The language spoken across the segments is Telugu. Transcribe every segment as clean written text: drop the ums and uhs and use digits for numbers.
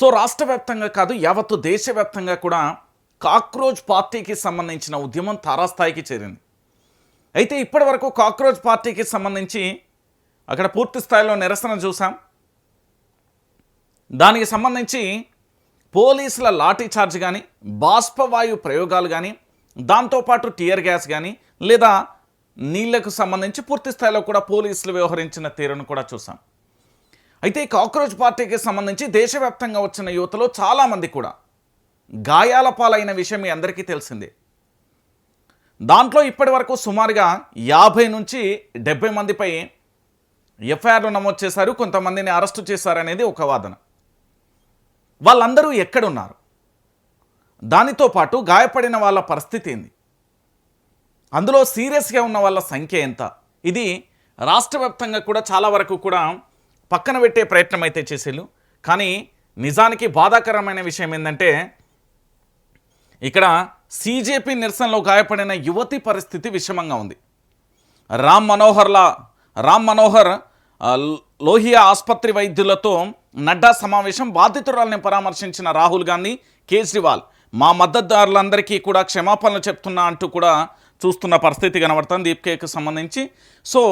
సో రాష్ట్ర వ్యాప్తంగా కాదు, యావత్తు దేశవ్యాప్తంగా కూడా కాక్రోచ్ పార్టీకి సంబంధించిన ఉద్యమం తారాస్థాయికి చేరింది. అయితే ఇప్పటి వరకు కాక్రోచ్ పార్టీకి సంబంధించి అక్కడ పూర్తి స్థాయిలో నిరసన చూసాం. దానికి సంబంధించి పోలీసుల లాఠీ చార్జ్ కానీ, బాష్పవాయు ప్రయోగాలు కానీ, దాంతోపాటు టియర్ గ్యాస్ కానీ, లేదా నీళ్లకు సంబంధించి పూర్తి స్థాయిలో కూడా పోలీసులు వ్యవహరించిన తీరును కూడా చూసాం. అయితే కాక్రోచ్ పార్టీకి సంబంధించి దేశవ్యాప్తంగా వచ్చిన యువతలో చాలామంది కూడా గాయాల పాలైన విషయం మీ అందరికీ తెలిసిందే. దాంట్లో ఇప్పటి వరకు సుమారుగా 50 నుంచి 70 మందిపై ఎఫ్ఐఆర్లు నమోదు చేశారు, కొంతమందిని అరెస్టు చేశారనేది ఒక వాదన. వాళ్ళందరూ ఎక్కడున్నారు, దానితో పాటు గాయపడిన వాళ్ళ పరిస్థితి ఏంది, అందులో సీరియస్గా ఉన్న వాళ్ళ సంఖ్య ఎంత, ఇది రాష్ట్ర వ్యాప్తంగా కూడా చాలా వరకు కూడా పక్కన పెట్టే ప్రయత్నం అయితే చేసేళ్ళు. కానీ నిజానికి బాధాకరమైన విషయం ఏంటంటే ఇక్కడ సీజేపీ నిరసనలో గాయపడిన యువతి పరిస్థితి విషమంగా ఉంది. రామ్ మనోహర్ లోహియా ఆసుపత్రి వైద్యులతో నడ్డా సమావేశం, బాధితురాలని పరామర్శించిన రాహుల్ గాంధీ, కేజ్రీవాల్ మా మద్దతుదారులందరికీ కూడా క్షమాపణలు చెప్తున్నా అంటూ కూడా చూస్తున్న పరిస్థితి కనబడుతుంది దీప్కేకి సంబంధించి. సో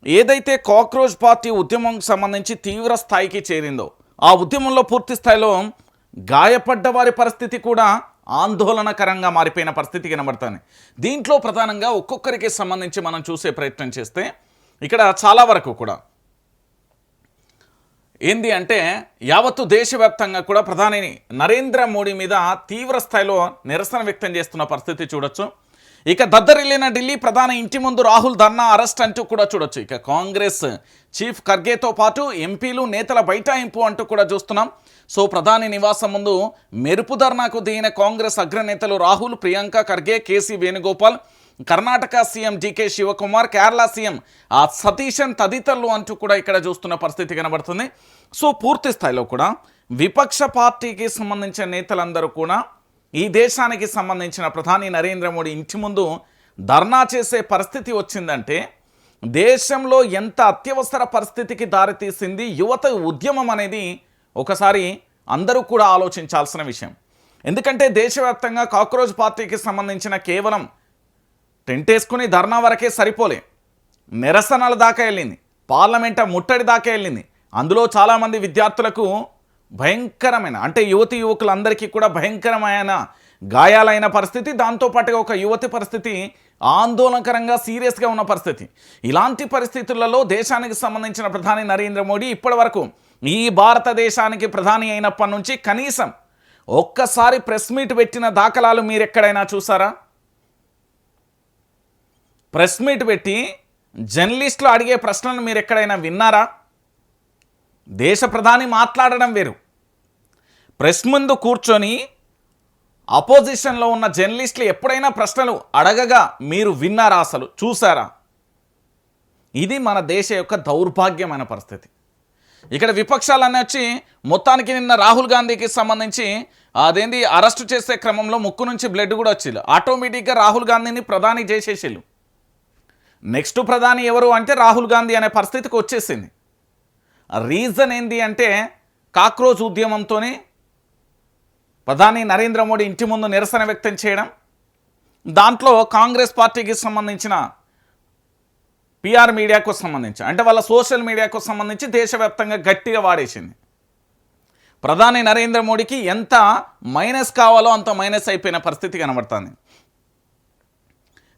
ఏదైతే కాక్రోచ్ పార్టీ ఉద్యమంకి సంబంధించి తీవ్ర స్థాయికి చేరిందో, ఆ ఉద్యమంలో పూర్తి స్థాయిలో గాయపడ్డ వారి పరిస్థితి కూడా ఆందోళనకరంగా మారిపోయిన పరిస్థితి కనబడుతుంది. దీంట్లో ప్రధానంగా ఒక్కొక్కరికి సంబంధించి మనం చూసే ప్రయత్నం చేస్తే ఇక్కడ చాలా వరకు కూడా ఏంది అంటే యావత్తు దేశవ్యాప్తంగా కూడా ప్రధాని నరేంద్ర మోడీ మీద తీవ్ర స్థాయిలో నిరసన వ్యక్తం చేస్తున్న పరిస్థితి చూడొచ్చు. ఇక దద్దరిల్లిన ఢిల్లీ ప్రధాని ఇంటి ముందు రాహుల్ ధర్నా, అరెస్ట్ అంటూ కూడా చూడొచ్చు. ఇక కాంగ్రెస్ చీఫ్ ఖర్గేతో పాటు ఎంపీలు నేతల బైఠాయింపు అంటూ కూడా చూస్తున్నాం. సో ప్రధాని నివాసం ముందు మెరుపు ధర్నాకు దిగిన కాంగ్రెస్ అగ్రనేతలు రాహుల్, ప్రియాంక ఖర్గే, కేసీ వేణుగోపాల్, కర్ణాటక సీఎం డీకే శివకుమార్, కేరళ సీఎం సతీశన్ తదితరులు అంటూ కూడా ఇక్కడ చూస్తున్న పరిస్థితి కనబడుతుంది. సో పూర్తి స్థాయిలో కూడా విపక్ష పార్టీకి సంబంధించిన నేతలందరూ కూడా ఈ దేశానికి సంబంధించిన ప్రధాని నరేంద్ర మోడీ ఇంటి ముందు ధర్నా చేసే పరిస్థితి వచ్చిందంటే దేశంలో ఎంత అత్యవసర పరిస్థితికి దారితీసింది యువత ఉద్యమం అనేది ఒకసారి అందరూ కూడా ఆలోచించాల్సిన విషయం. ఎందుకంటే దేశవ్యాప్తంగా కాక్రోచ్ పార్టీకి సంబంధించిన కేవలం టెంట్ వేసుకుని ధర్నా వరకే సరిపోలే, నిరసనల దాకా వెళ్ళింది, పార్లమెంట్ ముట్టడి దాకా వెళ్ళింది. అందులో చాలామంది విద్యార్థులకు భయంకరమైన, అంటే యువతి యువకులందరికీ కూడా భయంకరమైన గాయాలైన పరిస్థితి, దాంతోపాటుగా ఒక యువతి పరిస్థితి ఆందోళనకరంగా సీరియస్గా ఉన్న పరిస్థితి. ఇలాంటి పరిస్థితులలో దేశానికి సంబంధించిన ప్రధాని నరేంద్ర మోడీ ఇప్పటి వరకు ఈ భారతదేశానికి ప్రధాని అయినప్పటి నుంచి కనీసం ఒక్కసారి ప్రెస్ మీట్ పెట్టిన దాఖలాలు మీరు ఎక్కడైనా చూసారా? ప్రెస్ మీట్ పెట్టి జర్నలిస్టులు అడిగే ప్రశ్నలు మీరు ఎక్కడైనా విన్నారా? దేశ ప్రధాని మాట్లాడడం వేరు, ప్రెస్ ముందు కూర్చొని అపోజిషన్లో ఉన్న జర్నలిస్టులు ఎప్పుడైనా ప్రశ్నలు అడగగా మీరు విన్నారా, అసలు చూసారా? ఇది మన దేశ యొక్క దౌర్భాగ్యమైన పరిస్థితి. ఇక్కడ విపక్షాలన్నీ వచ్చి మొత్తానికి నిన్న రాహుల్ గాంధీకి సంబంధించి అదేంది అరెస్టు చేసే క్రమంలో ముక్కు నుంచి బ్లడ్ కూడా వచ్చిళ్ళు, ఆటోమేటిక్గా రాహుల్ గాంధీని ప్రధాని చేసేసిళ్ళు. నెక్స్ట్ ప్రధాని ఎవరు అంటే రాహుల్ గాంధీ అనే పరిస్థితికి వచ్చేసింది. రీజన్ ఏంది అంటే కాక్రోచ్ ఉద్యమంతోనే ప్రధాని నరేంద్ర మోడీ ఇంటి ముందు నిరసన వ్యక్తం చేయడం, దాంట్లో కాంగ్రెస్ పార్టీకి సంబంధించిన పిఆర్ మీడియాకు సంబంధించి, అంటే వాళ్ళ సోషల్ మీడియాకు సంబంధించి దేశవ్యాప్తంగా గట్టిగా వాడేసింది. ప్రధాని నరేంద్ర మోడీకి ఎంత మైనస్ కావాలో అంత మైనస్ అయిపోయిన పరిస్థితి కనబడుతుంది.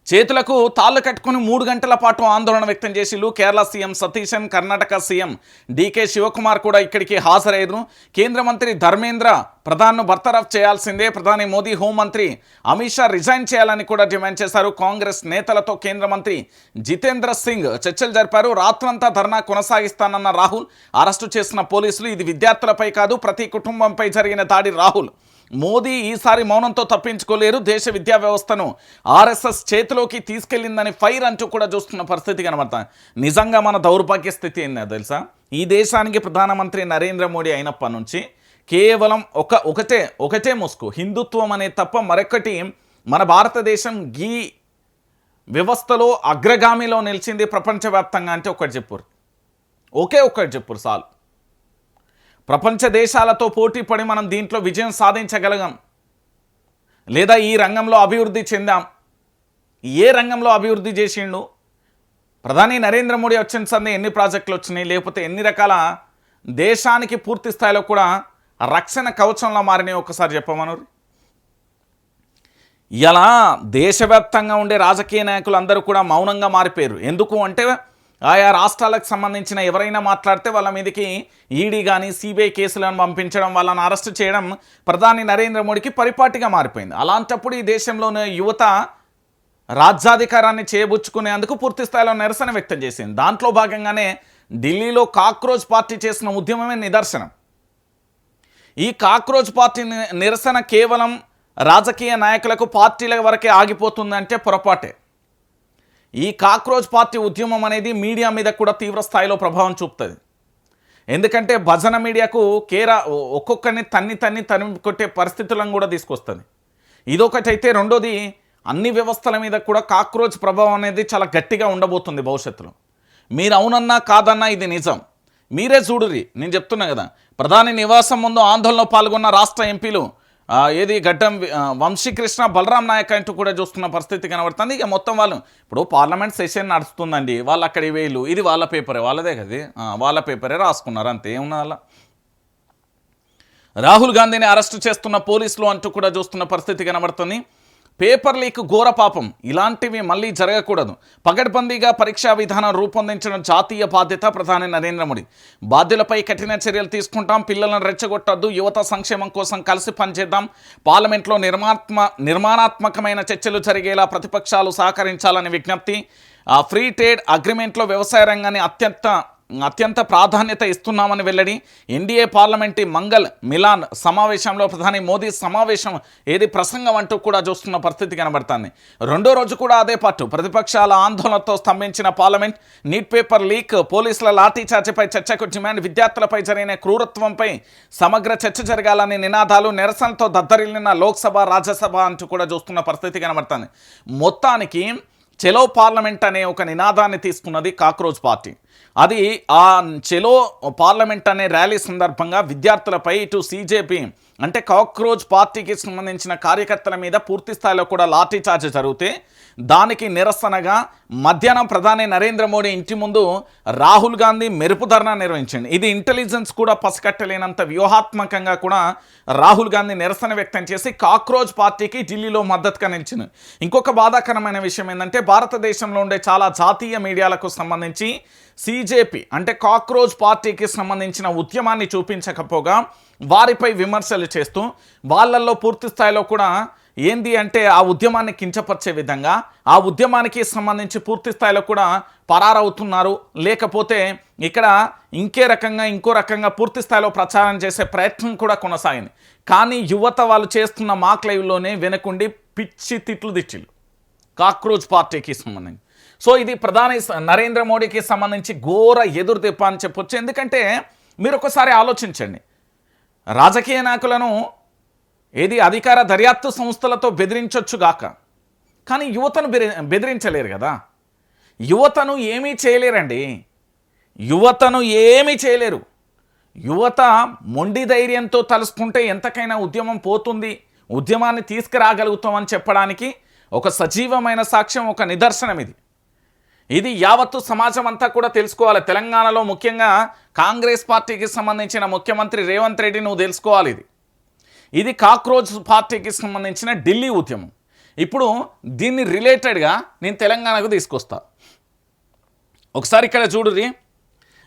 చేతులకు తాళ్ళు కట్టుకుని 3 గంటల పాటు ఆందోళన వ్యక్తం చేసిళ్ళు. కేరళ సీఎం సతీశన్, కర్ణాటక సీఎం డీకే శివకుమార్ కూడా ఇక్కడికి హాజరయ్యారు. కేంద్ర మంత్రి ధర్మేంద్ర ప్రధాన్ను బర్తరఫ్ చేయాల్సిందే, ప్రధాని మోదీ, హోంమంత్రి అమిత్ షా రిజైన్ చేయాలని కూడా డిమాండ్ చేశారు. కాంగ్రెస్ నేతలతో కేంద్ర మంత్రి జితేంద్ర సింగ్ చర్చలు జరిపారు. రాత్రంతా ధర్నా కొనసాగిస్తానన్న రాహుల్ అరెస్టు చేసిన పోలీసులు. ఇది విద్యార్థులపై కాదు, ప్రతి కుటుంబంపై జరిగిన దాడి. రాహుల్, మోదీ ఈసారి మౌనంతో తప్పించుకోలేరు, దేశ విద్యా వ్యవస్థను ఆర్ఎస్ఎస్ చేతిలోకి తీసుకెళ్లిందని ఫైర్ అంటూ కూడా చూస్తున్న పరిస్థితి కనబడుతుంది. నిజంగా మన దౌర్భాగ్య స్థితి ఏందో తెలుసా? ఈ దేశానికి ప్రధానమంత్రి నరేంద్ర మోడీ అయినప్పటి నుంచి కేవలం ఒకటే ముసుగు, హిందుత్వం అనే తప్ప మరొకటి మన భారతదేశం ఈ వ్యవస్థలో అగ్రగామిలో నిలిచింది ప్రపంచవ్యాప్తంగా అంటే ఒక్కటి చెప్పురు, ఒక్కటి చెప్పురు చాలు. ప్రపంచ దేశాలతో పోటీ పడి మనం దీంట్లో విజయం సాధించగలిగాం, లేదా ఈ రంగంలో అభివృద్ధి చెందాం. ఏ రంగంలో అభివృద్ధి చేసిండు? ప్రధాని నరేంద్ర మోడీ వచ్చిన సందే ఎన్ని ప్రాజెక్టులు వచ్చినాయి, లేకపోతే ఎన్ని రకాల దేశానికి పూర్తి స్థాయిలో కూడా రక్షణ కవచంలో మారినాయి ఒక్కసారి చెప్పమను. ఇలా దేశవ్యాప్తంగా ఉండే రాజకీయ నాయకులు అందరూ కూడా మౌనంగా మారిపోయారు. ఎందుకు అంటే ఆయా రాష్ట్రాలకు సంబంధించిన ఎవరైనా మాట్లాడితే వాళ్ళ మీదకి ఈడీ కానీ సిబిఐ కేసులను పంపించడం, వాళ్ళని అరెస్ట్ చేయడం ప్రధాని నరేంద్ర మోడీకి పరిపాటిగా మారిపోయింది. అలాంటప్పుడు ఈ దేశంలోని యువత రాజ్యాధికారాన్ని చేబుచ్చుకునేందుకు పూర్తి స్థాయిలో నిరసన వ్యక్తం చేసింది. దాంట్లో భాగంగానే ఢిల్లీలో కాక్రోచ్ పార్టీ చేసిన ఉద్యమమే నిదర్శనం. ఈ కాక్రోచ్ పార్టీ నిరసన కేవలం రాజకీయ నాయకులకు, పార్టీల వరకే ఆగిపోతుందంటే పొరపాటే. ఈ కాక్రోచ్ పార్టీ ఉద్యమం అనేది మీడియా మీద కూడా తీవ్ర స్థాయిలో ప్రభావం చూపుతుంది. ఎందుకంటే భజన మీడియాకు ఒక్కొక్కరిని తన్ని కొట్టే పరిస్థితులను కూడా తీసుకొస్తుంది. ఇదొకటైతే, రెండోది అన్ని వ్యవస్థల మీద కూడా కాక్రోచ్ ప్రభావం అనేది చాలా గట్టిగా ఉండబోతుంది భవిష్యత్తులో. మీరు అవునన్నా కాదన్నా ఇది నిజం. మీరే చూడురి, నేను చెప్తున్నా కదా. ప్రధాని నివాసం ముందు ఆందోళనలో పాల్గొన్న రాష్ట్ర ఎంపీలు గడ్డం వంశీకృష్ణ, బలరాం నాయక్ అంటూ కూడా చూస్తున్న పరిస్థితి కనబడుతుంది. ఇక మొత్తం వాళ్ళు ఇప్పుడు పార్లమెంట్ సెషన్ నడుస్తుందండి, వాళ్ళు అక్కడి వేలు, ఇది వాళ్ళ పేపరే, వాళ్ళదే కదా, వాళ్ళ పేపరే రాసుకున్నారు, అంతే ఏమున్నా. అలా రాహుల్ గాంధీని అరెస్టు చేస్తున్న పోలీసులు అంటూ కూడా చూస్తున్న పరిస్థితి కనబడుతుంది. పేపర్ లీక్ ఘోర పాపం, ఇలాంటివి మళ్ళీ జరగకూడదు. పగడ్బందీగా పరీక్షా విధానం రూపొందించడం జాతీయ బాధ్యత. ప్రధాని నరేంద్ర మోడీ బాధ్యులపై కఠిన చర్యలు తీసుకుంటాం, పిల్లలను రెచ్చగొట్టద్దు, యువత సంక్షేమం కోసం కలిసి పనిచేద్దాం, పార్లమెంట్లో నిర్మాణాత్మకమైన చర్చలు జరిగేలా ప్రతిపక్షాలు సహకరించాలని విజ్ఞప్తి. ఫ్రీ ట్రేడ్ అగ్రిమెంట్లో వ్యవసాయ రంగాన్ని అత్యంత ప్రాధాన్యత ఇస్తున్నామని వెల్లడి. ఎన్డీఏ పార్లమెంటరీ మంగళ్ మిలాన్ సమావేశంలో ప్రధాని మోదీ ప్రసంగం అంటూ కూడా చూస్తున్న పరిస్థితి కనబడుతుంది. రెండో రోజు కూడా అదే పాటు ప్రతిపక్షాల ఆందోళనతో స్తంభించిన పార్లమెంట్. నీట్ పేపర్ లీక్, పోలీసుల లాఠీచార్జిపై చర్చకు డిమాండ్, విద్యార్థులపై జరిగిన క్రూరత్వంపై సమగ్ర చర్చ జరగాలని నినాదాలు, నిరసనతో దద్దరిల్లిన లోక్సభ, రాజ్యసభ అంటూ కూడా చూస్తున్న పరిస్థితి కనబడుతుంది. మొత్తానికి చెలో పార్లమెంట్ అనే ఒక నినాదాన్ని తీసుకున్నది కాక్రోచ్ పార్టీ. అది ఆ చెలో పార్లమెంట్ అనే ర్యాలీ సందర్భంగా విద్యార్థులపై ఇటు సీజేపీ అంటే కాక్రోచ్ పార్టీకి సంబంధించిన కార్యకర్తల మీద పూర్తి స్థాయిలో కూడా లాఠీచార్జ్ జరిగితే దానికి నిరసనగా మధ్యాహ్నం ప్రధాని నరేంద్ర మోడీ ఇంటి ముందు రాహుల్ గాంధీ మెరుపు ధర్నా నిర్వహించింది. ఇది ఇంటెలిజెన్స్ కూడా పసికట్టలేనంత వ్యూహాత్మకంగా కూడా రాహుల్ గాంధీ నిరసన వ్యక్తం చేసి కాక్రోచ్ పార్టీకి ఢిల్లీలో మద్దతుగా నిలిచింది. ఇంకొక బాధాకరమైన విషయం ఏంటంటే భారతదేశంలో ఉండే చాలా జాతీయ మీడియాలకు సంబంధించి సీజేపీ అంటే కాక్రోచ్ పార్టీకి సంబంధించిన ఉద్యమాన్ని చూపించకపోగా వారిపై విమర్శలు చేస్తూ వాళ్ళల్లో పూర్తి స్థాయిలో కూడా ఏంది అంటే ఆ ఉద్యమాన్ని కించపరిచే విధంగా ఆ ఉద్యమానికి సంబంధించి పూర్తి స్థాయిలో కూడా పరారవుతున్నారు. లేకపోతే ఇక్కడ ఇంకో రకంగా పూర్తి స్థాయిలో ప్రచారం చేసే ప్రయత్నం కూడా కొనసాగింది. కానీ యువత వాళ్ళు చేస్తున్న మాక్ లైవ్లోనే వెనకుండి పిచ్చి తిట్లు కాక్రోచ్ పార్టీకి సంబంధించి. సో ఇది ప్రధాని నరేంద్ర మోడీకి సంబంధించి ఘోర ఎదురుదెబ్బ అని చెప్పొచ్చు. ఎందుకంటే మీరు ఒకసారి ఆలోచించండి, రాజకీయ నాయకులను అధికార దర్యాప్తు సంస్థలతో బెదిరించొచ్చుగాక, కానీ యువతను బెదిరించలేరు కదా. యువతను ఏమీ చేయలేరండి, యువతను ఏమీ చేయలేరు. యువత మొండి ధైర్యంతో తలుసుకుంటే ఎంతకైనా ఉద్యమం పోతుంది, ఉద్యమాన్ని తీసుకురాగలుగుతామని చెప్పడానికి ఒక సజీవమైన సాక్ష్యం, ఒక నిదర్శనం ఇది యావత్తు సమాజం అంతా కూడా తెలుసుకోవాలి. తెలంగాణలో ముఖ్యంగా కాంగ్రెస్ పార్టీకి సంబంధించిన ముఖ్యమంత్రి రేవంత్ రెడ్డి నువ్వు తెలుసుకోవాలి. ఇది కాక్రోచ్ పార్టీకి సంబంధించిన ఢిల్లీ ఉద్యమం. ఇప్పుడు దీన్ని రిలేటెడ్గా నేను తెలంగాణకు తీసుకొస్తా. ఒకసారి ఇక్కడ చూడురి.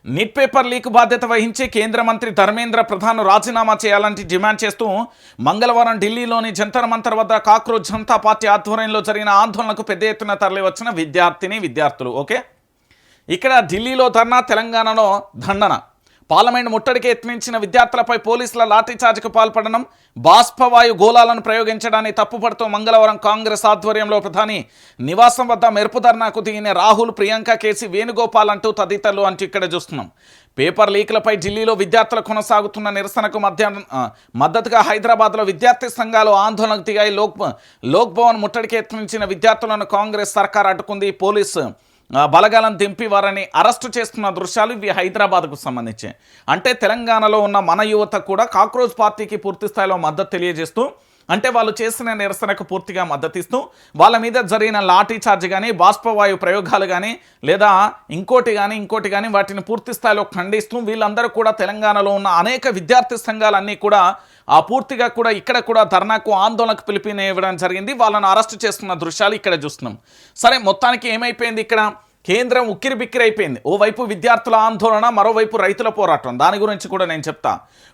నీట్ పేపర్ లీక్ బాధ్యత వహించి కేంద్ర మంత్రి ధర్మేంద్ర ప్రధాన్ రాజీనామా చేయాలని డిమాండ్ చేస్తూ మంగళవారం ఢిల్లీలోని జంతర్ మంతర్ వద్ద కాక్రోచ్ జనతా పార్టీ ఆధ్వర్యంలో జరిగిన ఆందోళనకు పెద్ద ఎత్తున తరలివచ్చిన విద్యార్థులు. ఓకే, ఇక్కడ ఢిల్లీలో ధర్నా, తెలంగాణలో దండన. పార్లమెంట్ ముట్టడికి యత్నించిన విద్యార్థులపై పోలీసుల లాఠీచార్జ్కు పాల్పడడం, బాష్పవాయు గోళాలను ప్రయోగించడాన్ని తప్పుపడుతూ మంగళవారం కాంగ్రెస్ ఆధ్వర్యంలో ప్రధాని నివాసం వద్ద మెరుపు ధర్నాకు దిగిన రాహుల్, ప్రియాంక, కేసీ వేణుగోపాల్ అంటూ తదితరులు అంటూ ఇక్కడ చూస్తున్నాం. పేపర్ లీక్లపై ఢిల్లీలో విద్యార్థులు కొనసాగుతున్న నిరసనకు మద్దతుగా హైదరాబాద్లో విద్యార్థి సంఘాలు ఆందోళనకు దిగాయి. లోక్ భవన్ ముట్టడికి యత్నించిన విద్యార్థులను కాంగ్రెస్ సర్కార్ అడ్డుకుంది. బలగాలను దింపి వారిని అరెస్టు చేస్తున్న దృశ్యాలు ఇవి హైదరాబాద్కు సంబంధించి. అంటే తెలంగాణలో ఉన్న మన యువత కూడా కాక్రోచ్ పార్టీకి పూర్తి స్థాయిలో మద్దతు తెలియజేస్తూ, అంటే వాళ్ళు చేసిన నిరసనకు పూర్తిగా మద్దతిస్తూ వాళ్ళ మీద జరిగిన లాఠీ చార్జ్ కానీ బాష్పవాయు ప్రయోగాలు కానీ లేదా ఇంకోటి కానీ వాటిని పూర్తి స్థాయిలో ఖండిస్తూ వీళ్ళందరూ కూడా తెలంగాణలో ఉన్న అనేక విద్యార్థి సంఘాలన్నీ కూడా పూర్తిగా కూడా ఇక్కడ కూడా ధర్నాకు ఆందోళనకు పిలుపునివ్వడం జరిగింది. వాళ్ళను అరెస్టు చేస్తున్న దృశ్యాలు ఇక్కడ చూస్తున్నాం. సరే, మొత్తానికి ఏమైపోయింది, ఇక్కడ కేంద్రం ఉక్కిరి బిక్కిరి అయిపోయింది. ఓవైపు విద్యార్థుల ఆందోళన, మరోవైపు రైతుల పోరాటం. దాని గురించి కూడా నేను చెప్తా.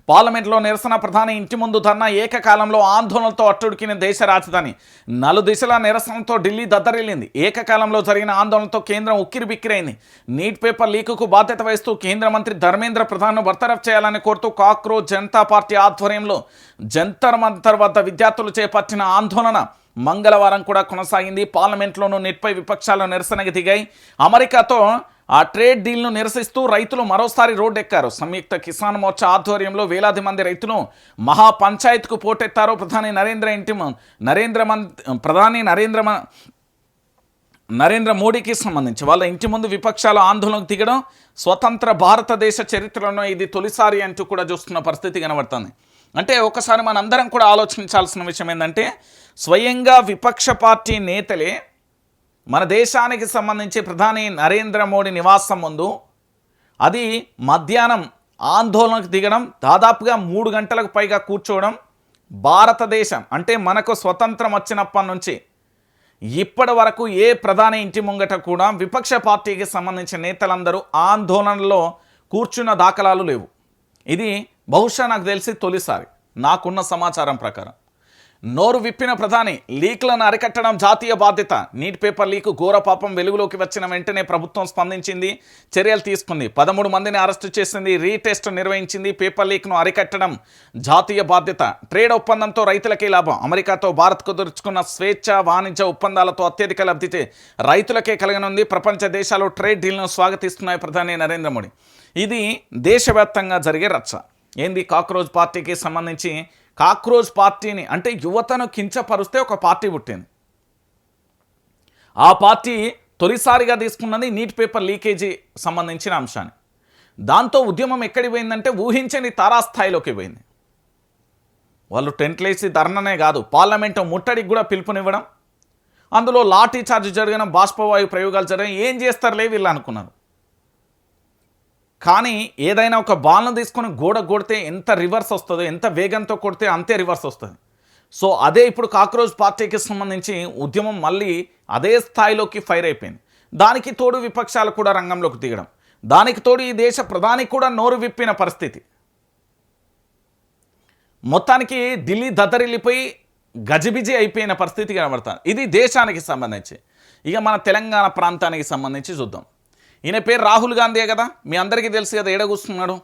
పార్లమెంట్లో నిరసన, ప్రధాని ఇంటి ముందు ధర్నా, ఏకకాలంలో ఆందోళనలతో అట్టుడికిన దేశ రాజధాని. నలుదిశల నిరసనతో ఢిల్లీ దద్దరిల్లింది. ఏకకాలంలో జరిగిన ఆందోళనతో కేంద్రం ఉక్కిరి బిక్కిరైంది. నీట్ పేపర్ లీకుకు బాధ్యత వహిస్తూ కేంద్ర మంత్రి ధర్మేంద్ర ప్రధాన్ను బర్తరఫ్ చేయాలని కోరుతూ కాక్రోచ్ జనతా పార్టీ ఆధ్వర్యంలో జంతర్ మంతర్ వద్ద విద్యార్థులు చేపట్టిన ఆందోళన మంగళవారం కూడా కొనసాగింది. పార్లమెంట్లోనూ నీట్పై విపక్షాలు నిరసనకు దిగాయి. అమెరికాతో ఆ ట్రేడ్ డీల్ను నిరసిస్తూ రైతులు మరోసారి రోడ్డెక్కారు. సంయుక్త కిసాన్ మోర్చా ఆధ్వర్యంలో వేలాది మంది రైతులు మహా పంచాయత్కు పోటెత్తారు. ప్రధాని నరేంద్ర మోడీకి సంబంధించి వాళ్ళ ఇంటి ముందు విపక్షాలు ఆందోళనకు దిగడం స్వతంత్ర భారతదేశ చరిత్రలో ఇది తొలిసారి అంటూ కూడా చూస్తున్న పరిస్థితి కనబడుతుంది. అంటే ఒకసారి మనందరం కూడా ఆలోచించాల్సిన విషయం ఏంటంటే, స్వయంగా విపక్ష పార్టీ నేతలే మన దేశానికి సంబంధించి ప్రధాని నరేంద్ర మోడీ నివాసం ముందు అది మధ్యాహ్నం ఆందోళనకు దిగడం, దాదాపుగా 3 గంటలకు పైగా కూర్చోవడం. భారతదేశం అంటే మనకు స్వతంత్రం వచ్చినప్పటి నుంచి ఇప్పటి వరకు ఏ ప్రధాని ఇంటి ముంగట కూడా విపక్ష పార్టీకి సంబంధించిన నేతలందరూ ఆందోళనలో కూర్చున్న దాఖలాలు లేవు. ఇది బహుశా నాకు తెలిసి తొలిసారి, నాకున్న సమాచారం ప్రకారం. నోరు విప్పిన ప్రధాని, లీక్లను అరికట్టడం జాతీయ బాధ్యత. నీట్ పేపర్ లీకు ఘోర పాపం వెలుగులోకి వచ్చిన వెంటనే ప్రభుత్వం స్పందించింది, చర్యలు తీసుకుంది. 13 మందిని అరెస్టు చేసింది, రీటెస్ట్ నిర్వహించింది. పేపర్ లీక్ను అరికట్టడం జాతీయ బాధ్యత. ట్రేడ్ ఒప్పందంతో రైతులకే లాభం. అమెరికాతో భారత్ కుదుర్చుకున్న స్వేచ్ఛ వాణిజ్య ఒప్పందాలతో అత్యధిక లబ్ధి రైతులకే కలగనుంది. ప్రపంచ దేశాలు ట్రేడ్ డీల్ను స్వాగతిస్తున్నాయి ప్రధాని నరేంద్ర మోడీ. ఇది దేశవ్యాప్తంగా జరిగే రచ్చ. ఏంది, కాక్రోచ్ పార్టీకి సంబంధించి కాక్రోచ్ పార్టీని అంటే యువతను కించపరుస్తే ఒక పార్టీ పుట్టింది. ఆ పార్టీ తొలిసారిగా తీసుకున్నది నీట్ పేపర్ లీకేజీ సంబంధించిన అంశాన్ని. దాంతో ఉద్యమం ఎక్కడికి పోయిందంటే ఊహించని తారాస్థాయిలోకి పోయింది. వాళ్ళు టెంట్లేసి ధర్ననే కాదు, పార్లమెంటు ముట్టడికి కూడా పిలుపునివ్వడం, అందులో లాఠీ చార్జ్ జరగడం, బాష్పవాయు ప్రయోగాలు జరగడం. ఏం చేస్తారులే వీళ్ళు అనుకున్నారు. కానీ ఏదైనా ఒక బాల్ను తీసుకొని గోడ కొడితే ఎంత రివర్స్ వస్తుందో, ఎంత వేగంతో కొడితే అంతే రివర్స్ వస్తుంది. సో అదే ఇప్పుడు కాక్రోచ్ పార్టీకి సంబంధించి ఉద్యమం మళ్ళీ అదే స్థాయిలోకి ఫైర్ అయిపోయింది. దానికి తోడు విపక్షాలు కూడా రంగంలోకి దిగడం, దానికి తోడు ఈ దేశ ప్రధాని కూడా నోరు విప్పిన పరిస్థితి. మొత్తానికి ఢిల్లీ దద్దరిల్లిపోయి గజిబిజి అయిపోయిన పరిస్థితి కనబడుతుంది. ఇది దేశానికి సంబంధించి. ఇక మన తెలంగాణ ప్రాంతానికి సంబంధించి చూద్దాం. ఈయన పేరు రాహుల్ గాంధీయే కదా, మీ అందరికీ తెలుసు కదా. ఎక్కడ కూర్చున్నాడు?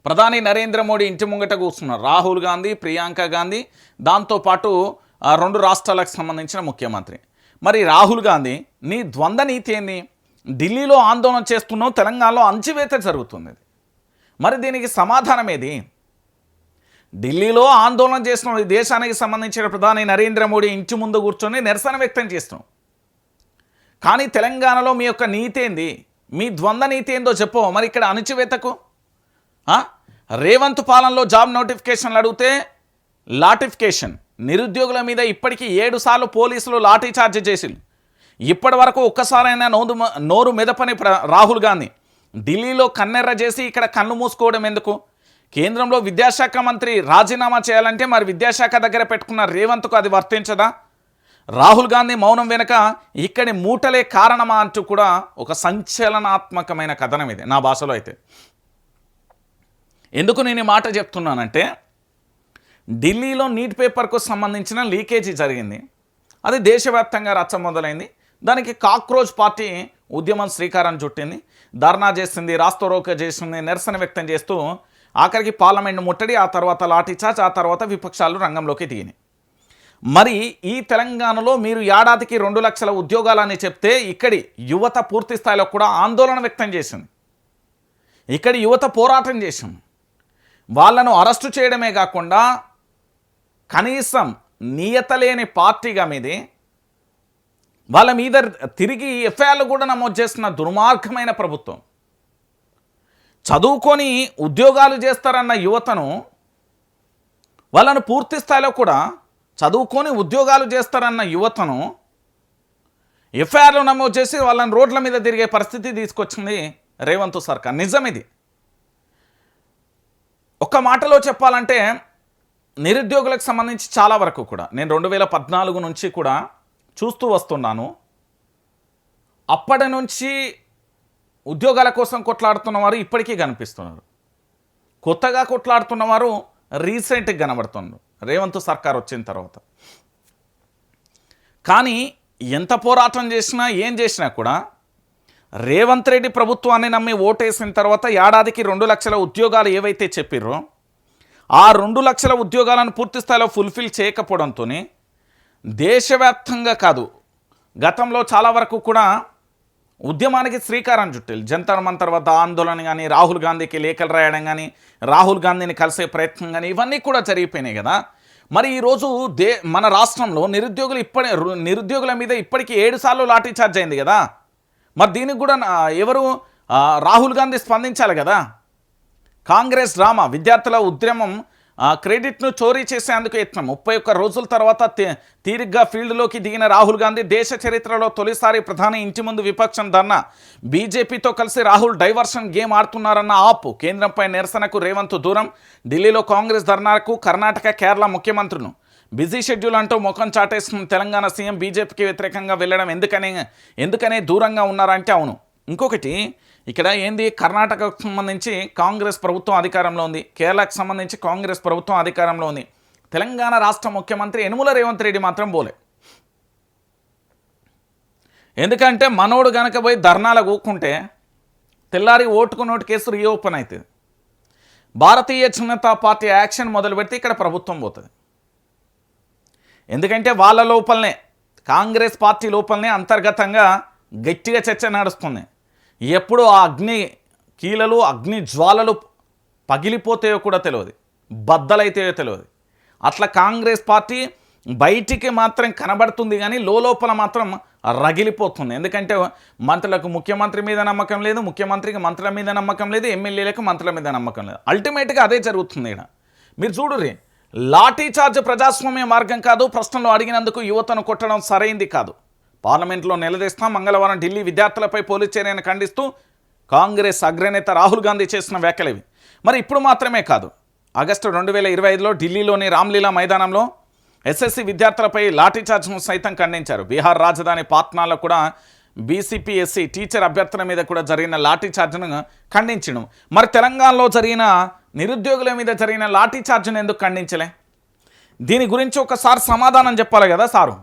ప్రధాని నరేంద్ర మోడీ ఇంటి ముంగట కూర్చున్నారు. రాహుల్ గాంధీ, ప్రియాంక గాంధీ, దాంతోపాటు 2 రాష్ట్రాలకు సంబంధించిన ముఖ్యమంత్రి. మరి రాహుల్ గాంధీ, నీ ద్వంద్వ నీతి ఏంది? ఢిల్లీలో ఆందోళన చేస్తున్నావు, తెలంగాణలో అణచివేత జరుగుతుంది. మరి దీనికి సమాధానం ఏది? ఢిల్లీలో ఆందోళన చేస్తున్నావు, దేశానికి సంబంధించిన ప్రధాని నరేంద్ర మోడీ ఇంటి ముందు కూర్చొని నిరసన వ్యక్తం చేస్తున్నావు. కానీ తెలంగాణలో మీ యొక్క నీతి ఏంది? మీ ద్వంద్వ నీతి ఏందో చెప్పు. మరి ఇక్కడ అణచివేతకు రేవంత్ పాలనలో జాబ్ నోటిఫికేషన్లు అడిగితే లాటిఫికేషన్, నిరుద్యోగుల మీద ఇప్పటికీ 7 సార్లు పోలీసులు లాఠీ చార్జ్ చేసింది. ఇప్పటి వరకు ఒక్కసారైనా నోరు మెదపని రాహుల్ గాంధీ ఢిల్లీలో కన్నెర్ర చేసి ఇక్కడ కన్ను మూసుకోవడం ఎందుకు? కేంద్రంలో విద్యాశాఖ మంత్రి రాజీనామా చేయాలంటే మరి విద్యాశాఖ దగ్గర పెట్టుకున్న రేవంత్కు అది వర్తించదా? రాహుల్ గాంధీ మౌనం వెనుక ఇక్కడి మూటలే కారణమా అంటూ కూడా ఒక సంచలనాత్మకమైన కథనం ఇది నా భాషలో. అయితే ఎందుకు నేను ఈ మాట చెప్తున్నానంటే, ఢిల్లీలో నీట్ పేపర్కు సంబంధించిన లీకేజీ జరిగింది. అది దేశవ్యాప్తంగా రచ్చ మొదలైంది. దానికి కాక్రోచ్ పార్టీ ఉద్యమం శ్రీకారం చుట్టింది, ధర్నా చేసింది, రాస్తారోకో చేసింది, నిరసన వ్యక్తం చేస్తూ ఆఖరికి పార్లమెంట్ ముట్టడి, ఆ తర్వాత లాఠీచార్జ్, ఆ తర్వాత విపక్షాలు రంగంలోకి దిగినాయి. మరి ఈ తెలంగాణలో మీరు ఏడాదికి 2 లక్షల ఉద్యోగాలని చెప్తే ఇక్కడి యువత పూర్తి స్థాయిలో కూడా ఆందోళన వ్యక్తం చేసింది. ఇక్కడి యువత పోరాటం చేసింది. వాళ్ళను అరెస్టు చేయడమే కాకుండా కనీసం నియత లేని పార్టీగా మీది వాళ్ళ మీద తిరిగి ఎఫ్ఐఆర్లు కూడా నమోదు చేస్తున్న దుర్మార్గమైన ప్రభుత్వం. చదువుకొని ఉద్యోగాలు చేస్తారన్న యువతను, వాళ్ళను పూర్తి స్థాయిలో కూడా చదువుకొని ఉద్యోగాలు చేస్తారన్న యువతను ఎఫ్ఐఆర్లు నమోదు చేసి వాళ్ళని రోడ్ల మీద తిరిగే పరిస్థితి తీసుకొచ్చింది రేవంత్ సర్కార్. నిజం ఇది. ఒక్క మాటలో చెప్పాలంటే నిరుద్యోగులకు సంబంధించి చాలా వరకు కూడా నేను 2014 నుంచి కూడా చూస్తూ వస్తున్నాను. అప్పటి నుంచి ఉద్యోగాల కోసం కొట్లాడుతున్న వారు ఇప్పటికీ కనిపిస్తున్నారు. కొత్తగా కొట్లాడుతున్న వారు రీసెంట్గా కనబడుతున్నారు రేవంత్ సర్కార్ వచ్చిన తర్వాత. కానీ ఎంత పోరాటం చేసినా ఏం చేసినా కూడా రేవంత్ రెడ్డి ప్రభుత్వాన్ని నమ్మి ఓటేసిన తర్వాత ఏడాదికి 2 లక్షల ఉద్యోగాలు ఏవైతే చెప్పిర్రో ఆ 2 లక్షల ఉద్యోగాలను పూర్తి స్థాయిలో ఫుల్ఫిల్ చేయకపోవడంతో దేశవ్యాప్తంగా కాదు, గతంలో చాలా వరకు కూడా ఉద్యమానికి శ్రీకారం చుట్టారు. జంతర్ మంతర్ వద్ద ఆందోళన కానీ, రాహుల్ గాంధీకి లేఖలు రాయడం కానీ, రాహుల్ గాంధీని కలిసే ప్రయత్నం కానీ, ఇవన్నీ కూడా జరిగిపోయినాయి కదా. మరి ఈరోజు మన రాష్ట్రంలో నిరుద్యోగుల మీద ఇప్పటికీ 7 సార్లు లాఠీ చార్జ్ అయింది కదా. మరి దీనికి కూడా ఎవరు రాహుల్ గాంధీ స్పందించాలి కదా. కాంగ్రెస్ డ్రామా, విద్యార్థుల ఉద్యమం క్రెడిట్ను చోరీ చేసేందుకు యత్నం. 31 రోజుల తర్వాత తీరిగ్గా ఫీల్డ్లోకి దిగిన రాహుల్ గాంధీ దేశ చరిత్రలో తొలిసారి ప్రధాని ఇంటి ముందు విపక్షం ధర్నా. బీజేపీతో కలిసి రాహుల్ డైవర్షన్ గేమ్ ఆడుతున్నారన్న ఆపు. కేంద్రంపై నిరసనకు రేవంత్ దూరం. ఢిల్లీలో కాంగ్రెస్ ధర్నాకు కర్ణాటక, కేరళ ముఖ్యమంత్రులు. బిజీ షెడ్యూల్ అంటూ ముఖం చాటేసిన తెలంగాణ సీఎం బీజేపీకి వ్యతిరేకంగా వెళ్ళడం ఎందుకనే దూరంగా ఉన్నారంటే అవును. ఇంకొకటి ఇక్కడ ఏంది, కర్ణాటకకు సంబంధించి కాంగ్రెస్ ప్రభుత్వం అధికారంలో ఉంది, కేరళకు సంబంధించి కాంగ్రెస్ ప్రభుత్వం అధికారంలో ఉంది. తెలంగాణ రాష్ట్ర ముఖ్యమంత్రి యనుమల రేవంత్ రెడ్డి మాత్రం పోలే. ఎందుకంటే మనోడు గనక పోయి ధర్నాలు కూకుంటే తెల్లారి ఓటుకు నోటు కేసు రీఓపెన్ అవుతుంది. భారతీయ జనతా పార్టీ యాక్షన్ మొదలు పెడితే ఇక్కడ ప్రభుత్వం పోతుంది. ఎందుకంటే వాళ్ళ లోపలనే, కాంగ్రెస్ పార్టీ లోపలనే అంతర్గతంగా గట్టిగా చర్చ నడుస్తుంది. ఎప్పుడు ఆ అగ్ని కీలలు, అగ్ని జ్వాలలు పగిలిపోతాయో కూడా తెలియదు, బద్దలైతాయో తెలియదు. అట్లా కాంగ్రెస్ పార్టీ బయటికి మాత్రం కనబడుతుంది కానీ లోపల మాత్రం రగిలిపోతుంది. ఎందుకంటే మంత్రులకు ముఖ్యమంత్రి మీద నమ్మకం లేదు, ముఖ్యమంత్రికి మంత్రుల మీద నమ్మకం లేదు, ఎమ్మెల్యేలకు మంత్రుల మీద నమ్మకం లేదు. అల్టిమేట్గా అదే జరుగుతుంది ఇక్కడ. మీరు చూడుర్రి, లాఠీ చార్జ్ ప్రజాస్వామ్య మార్గం కాదు. ప్రశ్నలు అడిగినందుకు యువతను కొట్టడం సరైంది కాదు. పార్లమెంట్లో నిలదీస్తాం. మంగళవారం ఢిల్లీ విద్యార్థులపై పోలీస్ చర్యను ఖండిస్తూ కాంగ్రెస్ అగ్రనేత రాహుల్ గాంధీ చేసిన వ్యాఖ్యలు ఇవి. మరి ఇప్పుడు మాత్రమే కాదు, ఆగస్టు 2025లో ఢిల్లీలోని రామ్లీలా మైదానంలో ఎస్ఎస్సి విద్యార్థులపై లాఠీచార్జ్ను సైతం ఖండించారు. బీహార్ రాజధాని పాట్నాలో కూడా బీసీపీ ఎస్సీ టీచర్ అభ్యర్థుల మీద కూడా జరిగిన లాఠీచార్జ్ను ఖండించడం. మరి తెలంగాణలో జరిగిన నిరుద్యోగుల మీద జరిగిన లాఠీచార్జ్ను ఎందుకు ఖండించలే? దీని గురించి ఒకసారి సమాధానం చెప్పాలి కదా సారు.